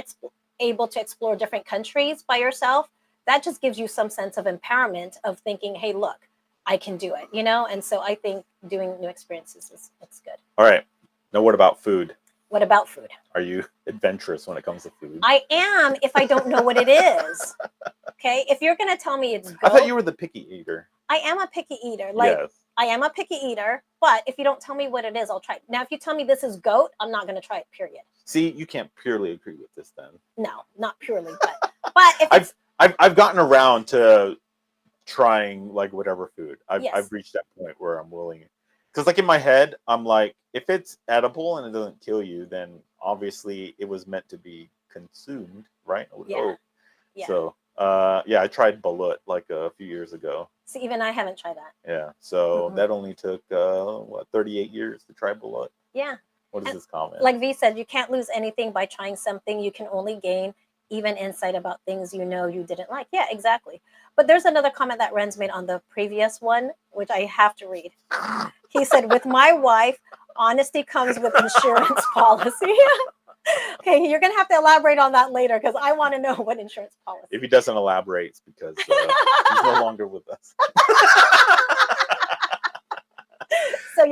able to explore different countries by yourself, that just gives you some sense of empowerment of thinking, hey, look, I can do it, And so I think doing new experiences it's good. All right. Now, what about food? What about food? Are you adventurous when it comes to food? I am if I don't know what it is. Okay, if you're going to tell me it's goat, I thought you were the picky eater. I am a picky eater. I am a picky eater, but if you don't tell me what it is, I'll try it. Now, if you tell me this is goat, I'm not going to try it, period. See, you can't purely agree with this then. No, not purely, but if I've gotten around to trying like whatever food. I've reached that point where I'm willing. Because like in my head, I'm like, if it's edible and it doesn't kill you, then obviously it was meant to be consumed, right? Yeah. So, I tried balut like a few years ago. See, even I haven't tried that. Yeah. So that only took 38 years to try balut. Yeah. What is this comment? Like V said, you can't lose anything by trying something. You can only gain even insight about things you didn't like. Yeah, exactly. But there's another comment that Renz made on the previous one, which I have to read. He said, with my wife, honesty comes with insurance policy. Okay, Okay, you're gonna have to elaborate on that later because I want to know what insurance policy. If he doesn't elaborate, it's because he's no longer with us. So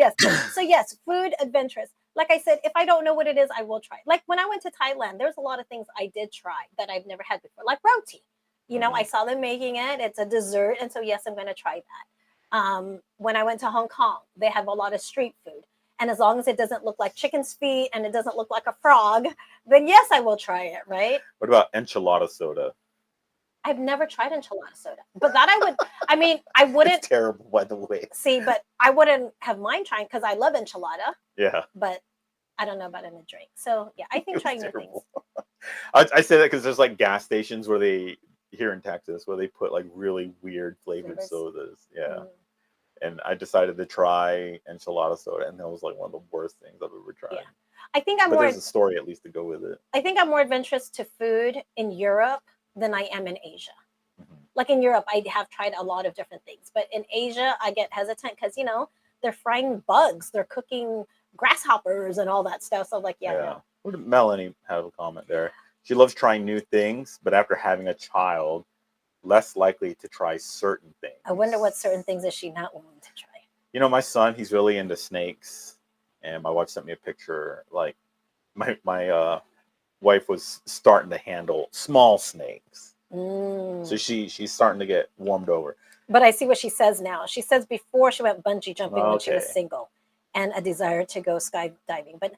yes, food adventurous. Like I said, if I don't know what it is, I will try. Like when I went to Thailand, there's a lot of things I did try that I've never had before, like roti. You know, I saw them making it. It's a dessert, and so yes, I'm going to try that. When I went to Hong Kong, they have a lot of street food, and as long as it doesn't look like chicken's feet and it doesn't look like a frog, then yes, I will try it. Right? What about enchilada soda? I've never tried enchilada soda, but that I would. I mean, I wouldn't. It's terrible, by the way. See, but I wouldn't have mind trying because I love enchilada. Yeah. But I don't know about in a drink. So yeah, I think trying new things. I say that because there's like gas stations where they here in Texas where they put like really weird flavored sodas. Yeah. And I decided to try enchilada soda, and that was like one of the worst things I've ever tried. Yeah. I think I'm but more. There's a story at least to go with it. I think I'm more adventurous to food in Europe than I am in Asia. Like in Europe, I have tried a lot of different things, but in Asia, I get hesitant because they're frying bugs, they're cooking grasshoppers and all that stuff. So like, no. What did Melanie have a comment there? She loves trying new things, but after having a child, less likely to try certain things. I wonder what certain things is she not willing to try. My son, he's really into snakes, and my wife sent me a picture. Like my wife was starting to handle small snakes. So she's starting to get warmed over. But I see what she says now. She says before she went bungee jumping when she was single, and a desire to go skydiving. But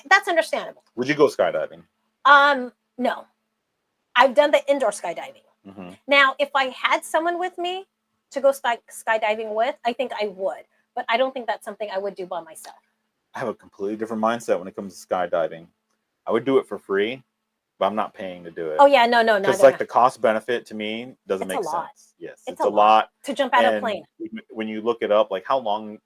that's understandable. Would you go skydiving? No, I've done the indoor skydiving. Now, if I had someone with me to go skydiving with, I think I would. But I don't think that's something I would do by myself. I have a completely different mindset when it comes to skydiving. I would do it for free, but I'm not paying to do it. Oh yeah, no. Because like the cost benefit to me doesn't make sense. Yes, it's a lot to jump out of a plane. When you look it up, like how long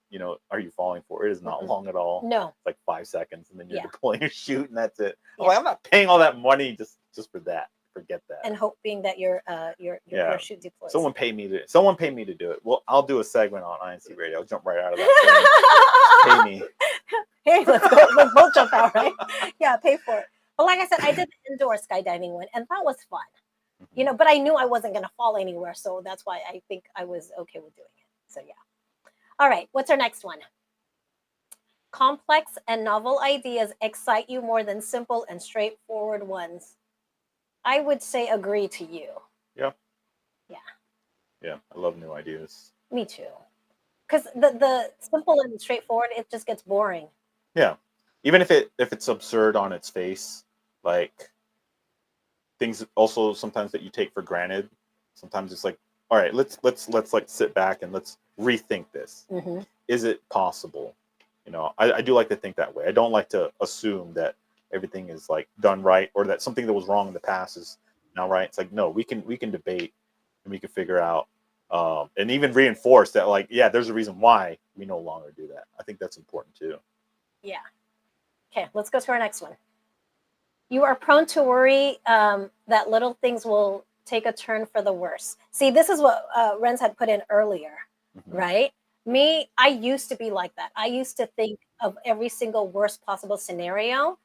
are you falling for? It is not long at all. No, it's like 5 seconds, and then you're deploying your chute, and that's it. I'm not paying all that money just for that. Forget that. And hoping that your parachute deploys. Someone pay me to do it. Well, I'll do a segment on INCRadio. I'll jump right out of that. Pay me. Hey, let's go. Let's both jump out, right? Yeah, pay for it. But like I said, I did the indoor skydiving one, and that was fun. But I knew I wasn't going to fall anywhere, so that's why I think I was okay with doing it. So yeah. All right, what's our next one? Complex and novel ideas excite you more than simple and straightforward ones. I would say agree to you. Yeah. Yeah. Yeah, I love new ideas. Me too. Because the simple and straightforward, it just gets boring. Yeah. Even if it's absurd on its face, like things also sometimes that you take for granted. Sometimes it's like, all right, let's like sit back and let's rethink this. Is it possible? I do like to think that way. I don't like to assume that everything is like done right, or that something that was wrong in the past is now right. It's like, no, we can debate and we can figure out and even reinforce that, like, yeah, there's a reason why we no longer do that. I think that's important too. Yeah. Okay, let's go to our next one. You are prone to worry that little things will take a turn for the worse. See, this is what Renz had put in earlier, right? Me, I used to be like that. I used to think of every single worst possible scenario.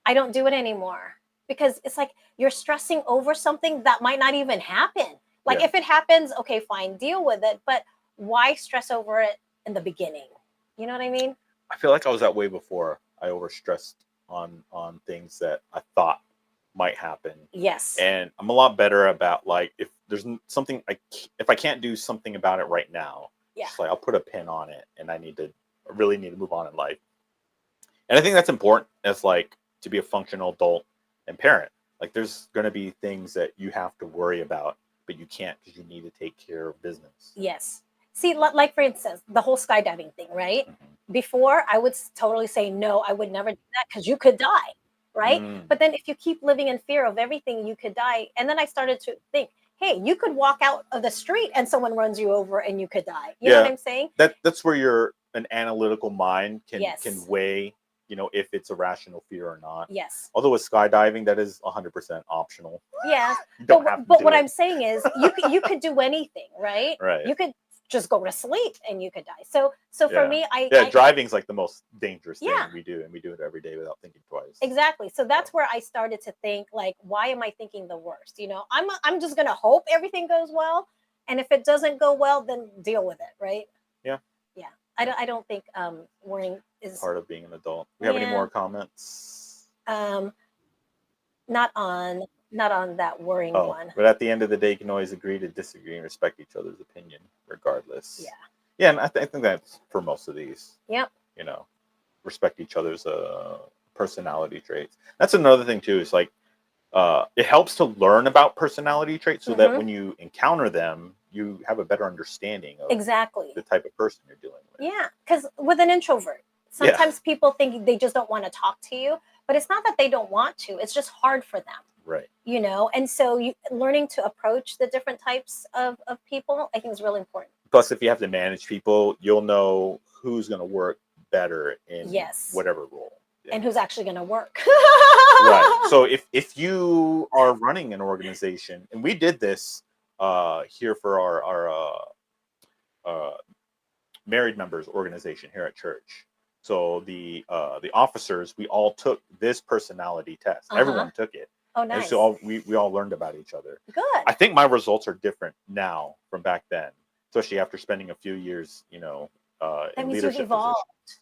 I don't do it anymore because it's like you're stressing over something that might not even happen. Like if it happens, okay, fine, deal with it. But why stress over it in the beginning? You know what I mean? I feel like I was that way before. I overstressed on things that I thought might happen. Yes. And I'm a lot better about, like, if there's something, if I can't do something about it right now, just like I'll put a pin on it, and I really need to move on in life. And I think that's important as like to be a functional adult and parent. Like there's going to be things that you have to worry about, but you can't because you need to take care of business. Yes. See, like for instance, the whole skydiving thing, right? Before, I would totally say, no, I would never do that because you could die, right? But then if you keep living in fear of everything, you could die. And then I started to think, hey, you could walk out of the street and someone runs you over and you could die. You know what I'm saying? That's where an analytical mind can weigh, if it's a rational fear or not. Yes. Although with skydiving, that is 100% optional. Yeah. You don't have to but do what it. I'm saying is you could do anything, right? Right. You could just go to sleep and you could die. So for Yeah. me, Driving's like the most dangerous thing Yeah. we do, and we do it every day without thinking twice. exactly. So that's where I started to think, like, why am I thinking the worst? You know, I'm just gonna hope everything goes well, and if it doesn't go well, then deal with it, right? Yeah. Yeah. I don't think worrying is Part of being an adult. We have any Yeah. more comments? not on that worrying Oh, one. but at the end of the day, you can always agree to disagree and respect each other's opinion, regardless. Yeah. Yeah, and I think that's for most of these. Yep. You know, respect each other's personality traits. That's another thing too. Is like it helps to learn about personality traits so that Mhm. when you encounter them, you have a better understanding of Exactly. the type of person you're dealing with. Yeah, because with an introvert, Yeah. sometimes people think they just don't want to talk to you, but it's not that they don't want to. It's just hard for them, Right. you know. And so learning to approach the different types of people, I think, is really important. Plus, if you have to manage people, you'll know who's going to work better in Yes. whatever role. Yeah. And who's actually going to work. Right. So if you are running an organization, and we did this here for our married members organization here at church. So the officers, we all took this personality test. Uh-huh. Everyone took it. Oh, And nice. so we all learned about each other. Good. I think my results are different now from back then, especially after spending a few years, you know, That in means you've leadership evolved. positions.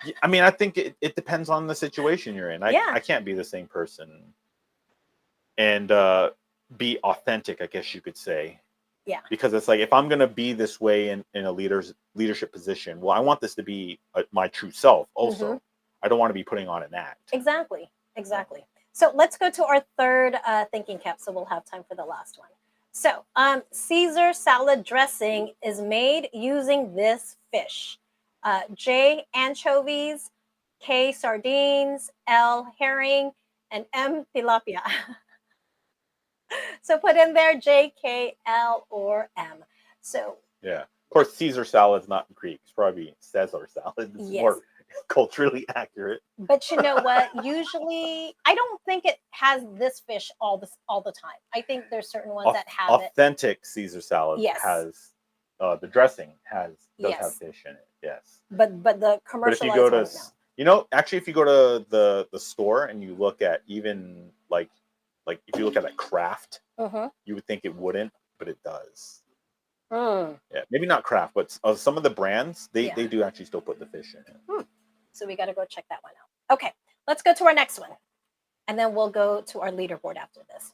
Yeah, I mean, I think it depends on the situation you're in. Yeah. I can't be the same person and be authentic, I guess you could say. Yeah. Because it's like, if I'm going to be this way in a leadership position, well, I want this to be my true self also. Mhm. I don't want to be putting on an act. Exactly. So let's go to our third thinking cap, so we'll have time for the last one. So Caesar salad dressing is made using this fish. J, anchovies, K, sardines, L, herring, and M, tilapia. So put in there J, K, L, or M. So Yeah. Of course, Caesar salad's not Greek. It's probably Caesar salad. It's Yes. more culturally accurate. But you know what? Usually, I don't think it has this fish all the time. I think there's certain ones that have it. Authentic Caesar salad Yes. has the dressing does have Yes. fish in it. Yes. But the But if commercialized you go to, ones, no. you know, actually, if you go to the store and you look at even like if you look at a Kraft, Mhm. you would think it wouldn't, but it does. Mm. Yeah, maybe not Kraft, but some of the brands they Yeah. do actually still put the fish in it. So we got to go check that one out. Okay, let's go to our next one. And then we'll go to our leaderboard after this.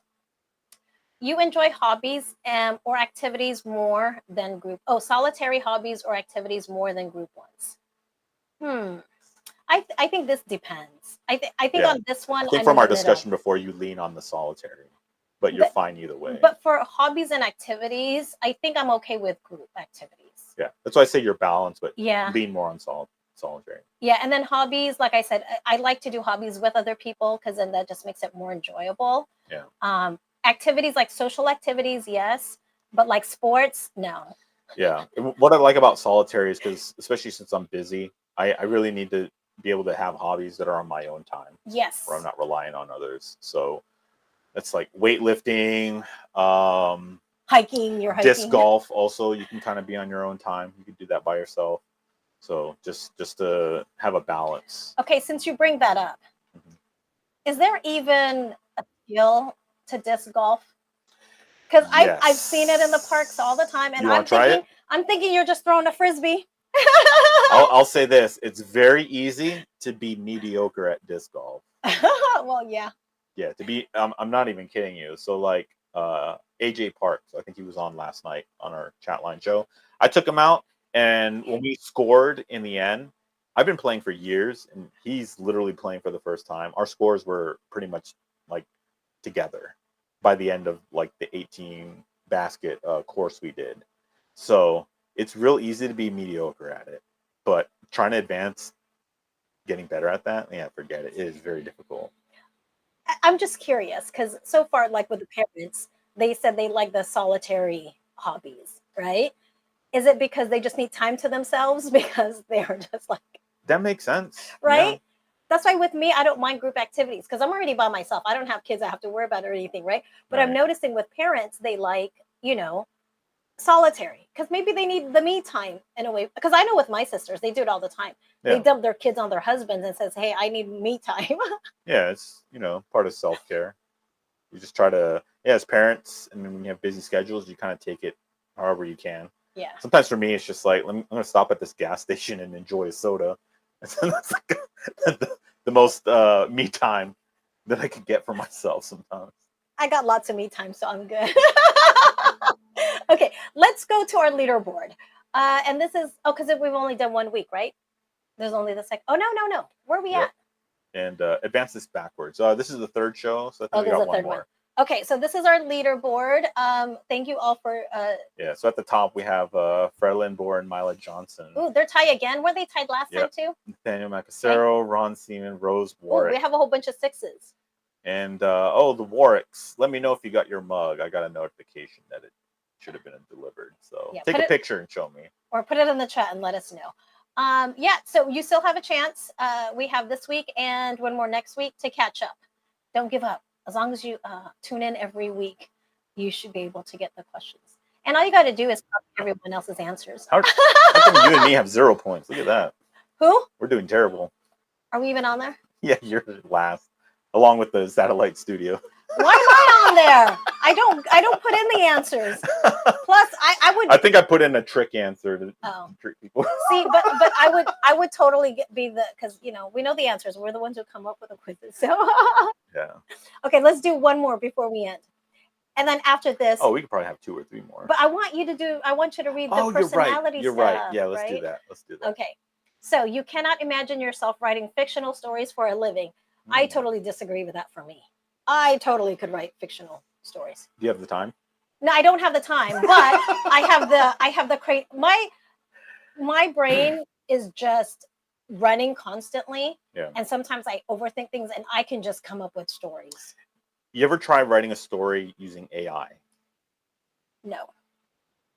You enjoy hobbies or activities more than group. Oh, solitary hobbies or activities more than group ones. I think this depends. I think Yeah. on this one, I think I'm from in our the middle. discussion before, you lean on the solitary, but you're fine either way. But for hobbies and activities, I think I'm okay with group activities. Yeah, that's why I say you're balanced, but Yeah. lean more on solitary. Yeah, and then hobbies, like I said, I like to do hobbies with other people because then that just makes it more enjoyable. Yeah. Activities like social activities, yes, but like sports, no. Yeah. What I like about solitary is because, especially since I'm busy, I really need to be able to have hobbies that are on my own time, Yes. where I'm not relying on others. So that's like weightlifting, Hiking, you're hiking. disc golf. Also, you can kind of be on your own time. You can do that by yourself. So just to have a balance. Okay, since you bring that up, Mhm. is there even a skill to disc golf? Because I've seen it in the parks all the time, and You wanna try it? I'm thinking you're just throwing a frisbee. I'll say this: it's very easy to be mediocre at disc golf. Well, yeah. Yeah, to be. I'm not even kidding you. So like AJ Parks, I think he was on last night on our chat line show. I took him out, and when we scored in the end, I've been playing for years, and he's literally playing for the first time. Our scores were pretty much like together by the end of like the 18 basket course we did. So it's real easy to be mediocre at it, but trying to advance, getting better at that, yeah, forget it. It is very difficult. I'm just curious because so far, like with the parents, they said they like the solitary hobbies, right? Is it because they just need time to themselves because they are just like, That makes sense, right? Yeah. That's why with me, I don't mind group activities because I'm already by myself. I don't have kids I have to worry about or anything, right? But I'm Right. noticing with parents, they like, you know, solitary, because maybe they need the me time in a way. Because I know with my sisters, they do it all the time. They Yeah. dump their kids on their husbands and says, "Hey, I need me time." Yeah, it's, part of self-care. You just try to, as parents, and when you have busy schedules, you kind of take it however you can. Yeah. Sometimes for me, it's just like, I'm going to stop at this gas station and enjoy a soda. And so that's like the most me time that I can get for myself sometimes. I got lots of me time, so I'm good. Okay, let's go to our leaderboard. And this is, because we've only done 1 week, right? There's only the second. Oh, no. Where are we Yep. at? And advance this backwards. This is the third show, so I think we there's got a one third more. one. Okay, so this is our leaderboard. Thank you all for. Yeah, so at the top we have Fred Lindborg and Mila Johnson. Ooh, they're tied again. Were they tied last time too? Nathaniel Macasero, Ron Seaman, Rose Ooh, Warwick. we have a whole bunch of 6s. And the Warwicks. Let me know if you got your mug. I got a notification that it should have been delivered. So take a picture and show me. Or put it in the chat and let us know. So you still have a chance. We have this week and one more next week to catch up. Don't give up. As long as you tune in every week, you should be able to get the questions. And all you got to do is copy everyone else's answers. How come you and me have 0 points? Look at that. Who? We're doing terrible. Are we even on there? Yeah, you're last, along with the satellite studio. Why am I on there? I don't put in the answers. Plus, I think I put in a trick answer to trick people. See, but I would totally be because we know the answers. We're the ones who come up with the quizzes. So yeah. Okay, let's do one more before we end, and then after this. Oh, we could probably have 2 or 3 more. But I want you to read the personality You're stuff. right. Yeah, let's do that. Okay, so you cannot imagine yourself writing fictional stories for a living. I totally disagree with that. For me, I totally could write fictional stories. Do you have the time? No, I don't have the time, but I have the my brain is just running constantly. Yeah. And sometimes I overthink things and I can just come up with stories. You ever try writing a story using AI? No.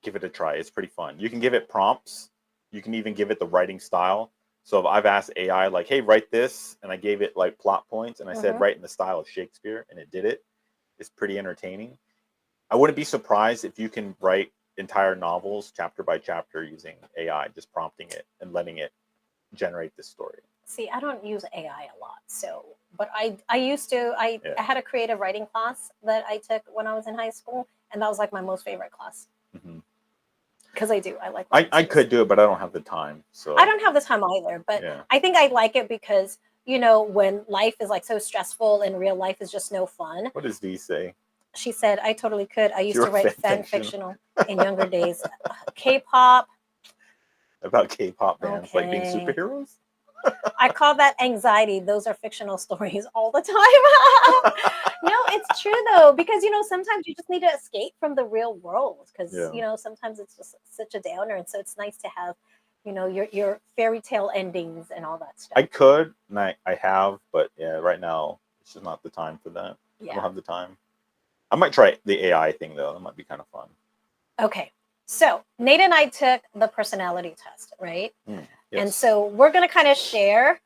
Give it a try. It's pretty fun. You can give it prompts. You can even give it the writing style. So if I've asked AI, like, hey, write this, and I gave it like plot points, and I said, write in the style of Shakespeare, and it did it. It's pretty entertaining. I wouldn't be surprised if you can write entire novels chapter by chapter using AI, just prompting it and letting it generate this story. See, I don't use AI a lot, but I used to. I had a creative writing class that I took when I was in high school, and that was like my most favorite class. Because I like. I could do it, but I don't have the time. So I don't have the time either. But I think I like it because when life is like so stressful and real life is just no fun. What does V say? She said, I totally could. I used to write fan fictional in younger days. K-pop. About K-pop bands like being superheroes? I call that anxiety. Those are fictional stories all the time. No, it's true though, because sometimes you just need to escape from the real world because sometimes it's just such a downer, and so it's nice to have your fairy tale endings and all that stuff. I could, and I have, but right now it's just not the time for that. I don't have the time. I might try the AI thing though. That might be kind of fun. Okay, so Nate and I took the personality test, right? Yes. And so we're going to kind of share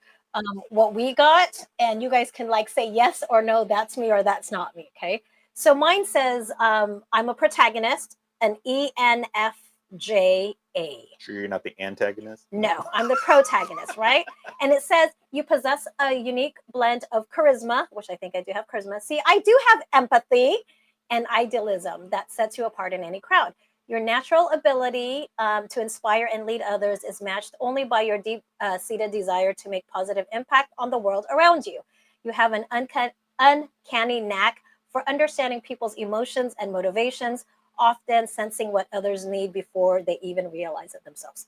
what we got, and you guys can say yes or no, that's me or that's not me, okay? So mine says I'm a protagonist, an ENFJA. Sure you're not the antagonist? No, I'm the protagonist, right? And it says you possess a unique blend of charisma, which I think I do have charisma. See, I do have empathy and idealism that sets you apart in any crowd. Your natural ability to inspire and lead others is matched only by your deep-seated desire to make positive impact on the world around you. You have an uncanny knack for understanding people's emotions and motivations, often sensing what others need before they even realize it themselves.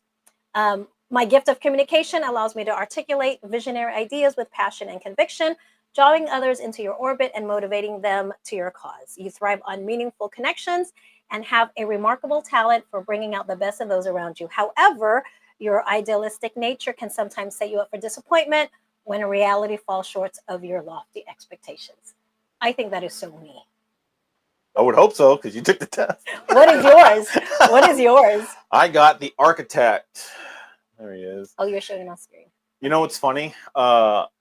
My gift of communication allows me to articulate visionary ideas with passion and conviction, drawing others into your orbit and motivating them to your cause. You thrive on meaningful connections and have a remarkable talent for bringing out the best in those around you. However, your idealistic nature can sometimes set you up for disappointment when reality falls short of your lofty expectations. I think that is so me. I would hope so, because you took the test. What is yours? What is yours? I got the architect. There he is. Oh, you're showing on screen. You know what's funny?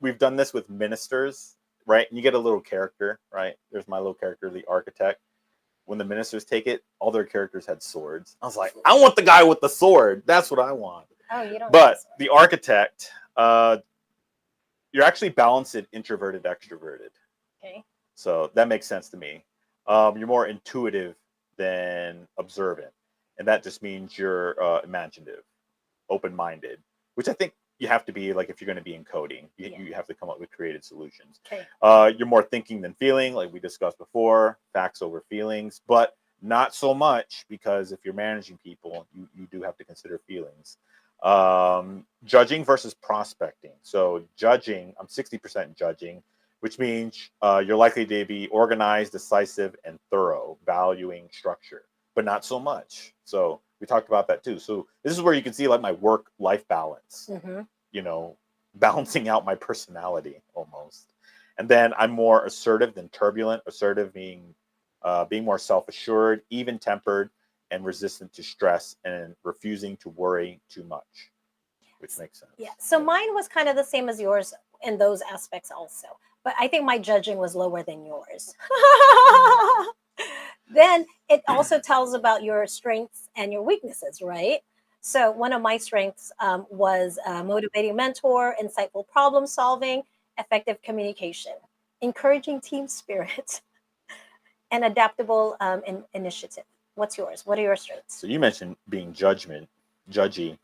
We've done this with ministers, right? And you get a little character, right? There's my little character, the architect. when the ministers take it, all their characters had swords. I was like, I want the guy with the sword. That's what I want. Oh, you don't. But the architect, you're actually balanced, introverted, extroverted. Okay. So that makes sense to me. You're more intuitive than observant. And that just means you're imaginative, open-minded, which I think you have to be, like, if you're going to be in coding, you have to come up with creative solutions. Okay. You're more thinking than feeling, like we discussed before, facts over feelings, but not so much, because if you're managing people, you do have to consider feelings. Judging versus prospecting. So judging, I'm 60% judging, which means you're likely to be organized, decisive, and thorough, valuing structure, but not so much. So we talked about that too. So this is where you can see, like, my work-life balance, balancing out my personality almost. And then I'm more assertive than turbulent. Assertive being more self-assured, even-tempered, and resistant to stress, and refusing to worry too much, which makes sense. Yeah. So mine was kind of the same as yours in those aspects also. But I think my judging was lower than yours. Then it also tells about your strengths and your weaknesses, right? So one of my strengths was motivating mentor, insightful problem solving, effective communication, encouraging team spirit, and adaptable initiative. What's yours? What are your strengths? So you mentioned being judgy.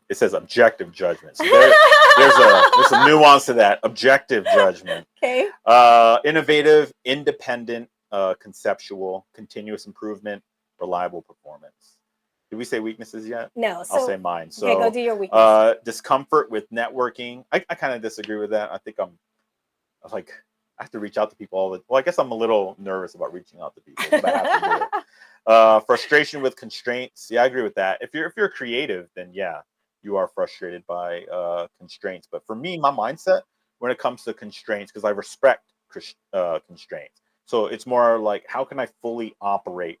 It says objective judgment. So there's a nuance to that. Objective judgment. Okay. Innovative, independent, conceptual, continuous improvement, reliable performance. Did we say weaknesses yet? No. I'll say mine. So, okay, go do your weakness. Discomfort with networking. I kind of disagree with that. I think I have to reach out to people I guess I'm a little nervous about reaching out to people, but I have to do it. Frustration with constraints. Yeah, I agree with that. If you're creative, then yeah, you are frustrated by constraints. But for me, my mindset when it comes to constraints, because I respect constraints. So it's more like, how can I fully operate,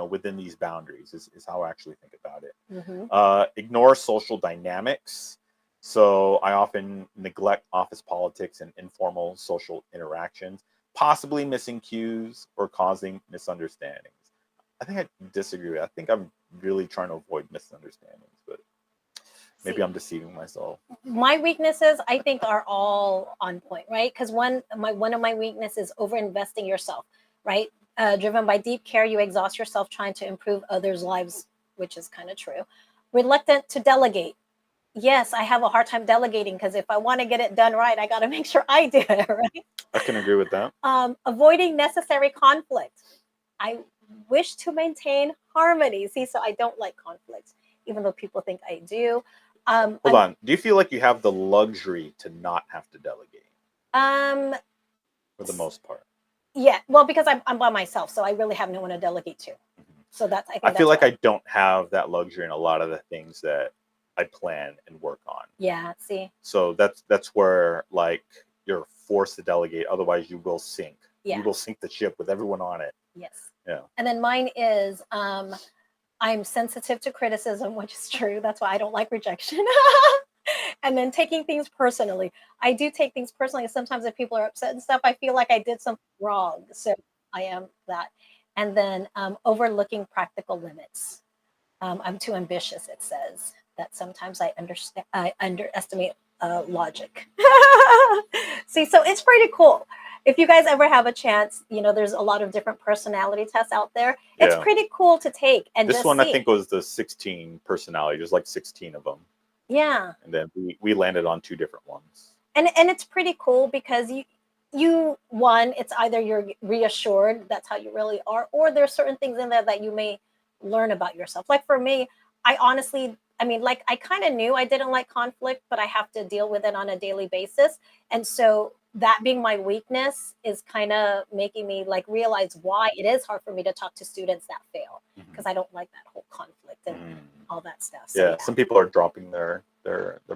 within these boundaries is how I actually think about it. Ignore social dynamics. So I often neglect office politics and informal social interactions, possibly missing cues or causing misunderstandings. I think I disagree with that. I think I'm really trying to avoid misunderstandings, but maybe I'm deceiving myself. My weaknesses, I think, are all on point, right? Because one of my weaknesses is over-investing yourself, right? Driven by deep care, you exhaust yourself trying to improve others' lives, which is kind of true. Reluctant to delegate. Yes, I have a hard time delegating, because if I want to get it done right, I got to make sure I do it, right? I can agree with that. Avoiding necessary conflict. I wish to maintain harmony. See, so I don't like conflict, even though people think I do. Hold on. Do you feel like you have the luxury to not have to delegate? For the most part. Yeah, well, because I'm by myself, so I really have no one to delegate to. So I feel like I don't have that luxury in a lot of the things that I plan and work on. Yeah, see. So that's where, like, you're forced to delegate, otherwise you will sink. Yeah. You will sink the ship with everyone on it. Yes. Yeah. And then mine is I'm sensitive to criticism, which is true. That's why I don't like rejection. And then taking things personally. I do take things personally. Sometimes if people are upset and stuff, I feel like I did something wrong. So I am that. And then overlooking practical limits. I'm too ambitious, it says. That sometimes I underestimate logic. See, so it's pretty cool. If you guys ever have a chance, there's a lot of different personality tests out there. It's pretty cool to take. And this one, I think, was the 16 personality. There's like 16 of them. Yeah. And then we landed on 2 different ones. And it's pretty cool because it's either you're reassured that's how you really are, or there's certain things in there that you may learn about yourself. Like for me, I kind of knew I didn't like conflict, but I have to deal with it on a daily basis. And so that being my weakness is kind of making me realize why it is hard for me to talk to students that fail, because I don't like that whole conflict and all that stuff. So, yeah, some people are dropping their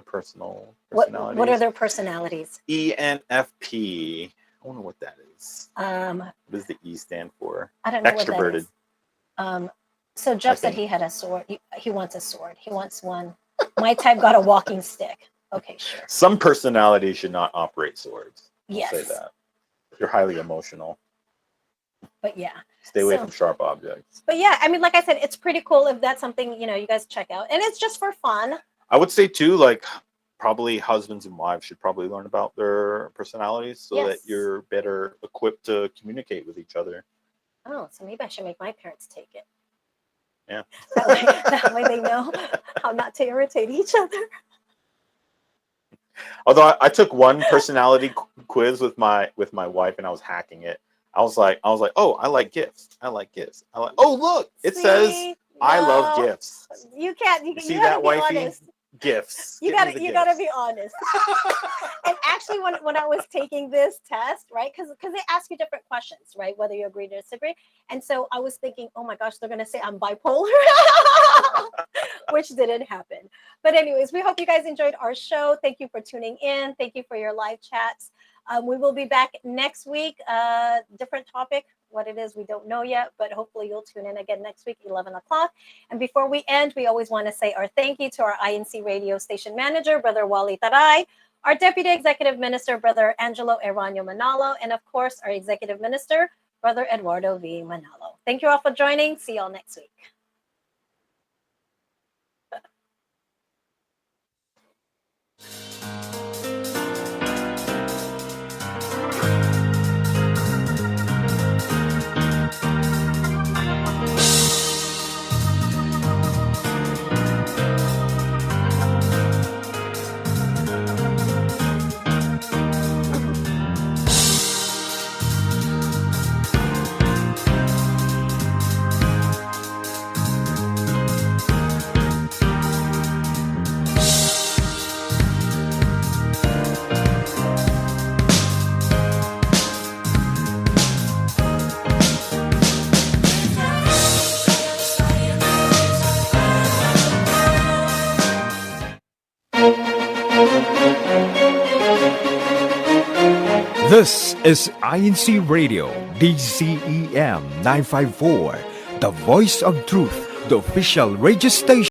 personalities. What are their personalities? ENFP. I wonder what that is. What does the E stand for? I don't know. Extroverted. What that is. So Jeff said he had a sword. He wants a sword. He wants one. My type got a walking stick. Okay, sure. Some personalities should not operate swords. Yes. I'll say that. You're highly emotional. But yeah. Stay away So- from sharp objects. But yeah, I mean, like I said, it's pretty cool if that's something, you guys check out. And it's just for fun. I would say too, like probably husbands and wives should probably learn about their personalities so that Yes. you're better equipped to communicate with each other. Oh, so maybe I should make my parents take it. Yeah. That way they know how not to irritate each other. Although I took one personality quiz with my wife and I was hacking it. I was like, oh, I like gifts. I like gifts. Oh, look, it says See? I love No, gifts. You can't. You See gotta that, be wifey? honest. Gifts. You Give me gotta the you gotta gifts. be honest. And actually, when I was taking this test, right, because they ask you different questions, right, whether you agree or disagree, and so I was thinking, oh my gosh, they're gonna say I'm bipolar, which didn't happen. But anyways, we hope you guys enjoyed our show. Thank you for tuning in. Thank you for your live chats. We will be back next week. Different topic. What it is, we don't know yet, but hopefully you'll tune in again next week, 11 o'clock. And before we end, we always want to say our thank you to our INC radio station manager, Brother Wally Taray, our Deputy Executive Minister, Brother Angelo Eranio Manalo, and of course, our Executive Minister, Brother Eduardo V. Manalo. Thank you all for joining. See you all next week. This is INC Radio, DCEM 954, the voice of truth, the official radio station.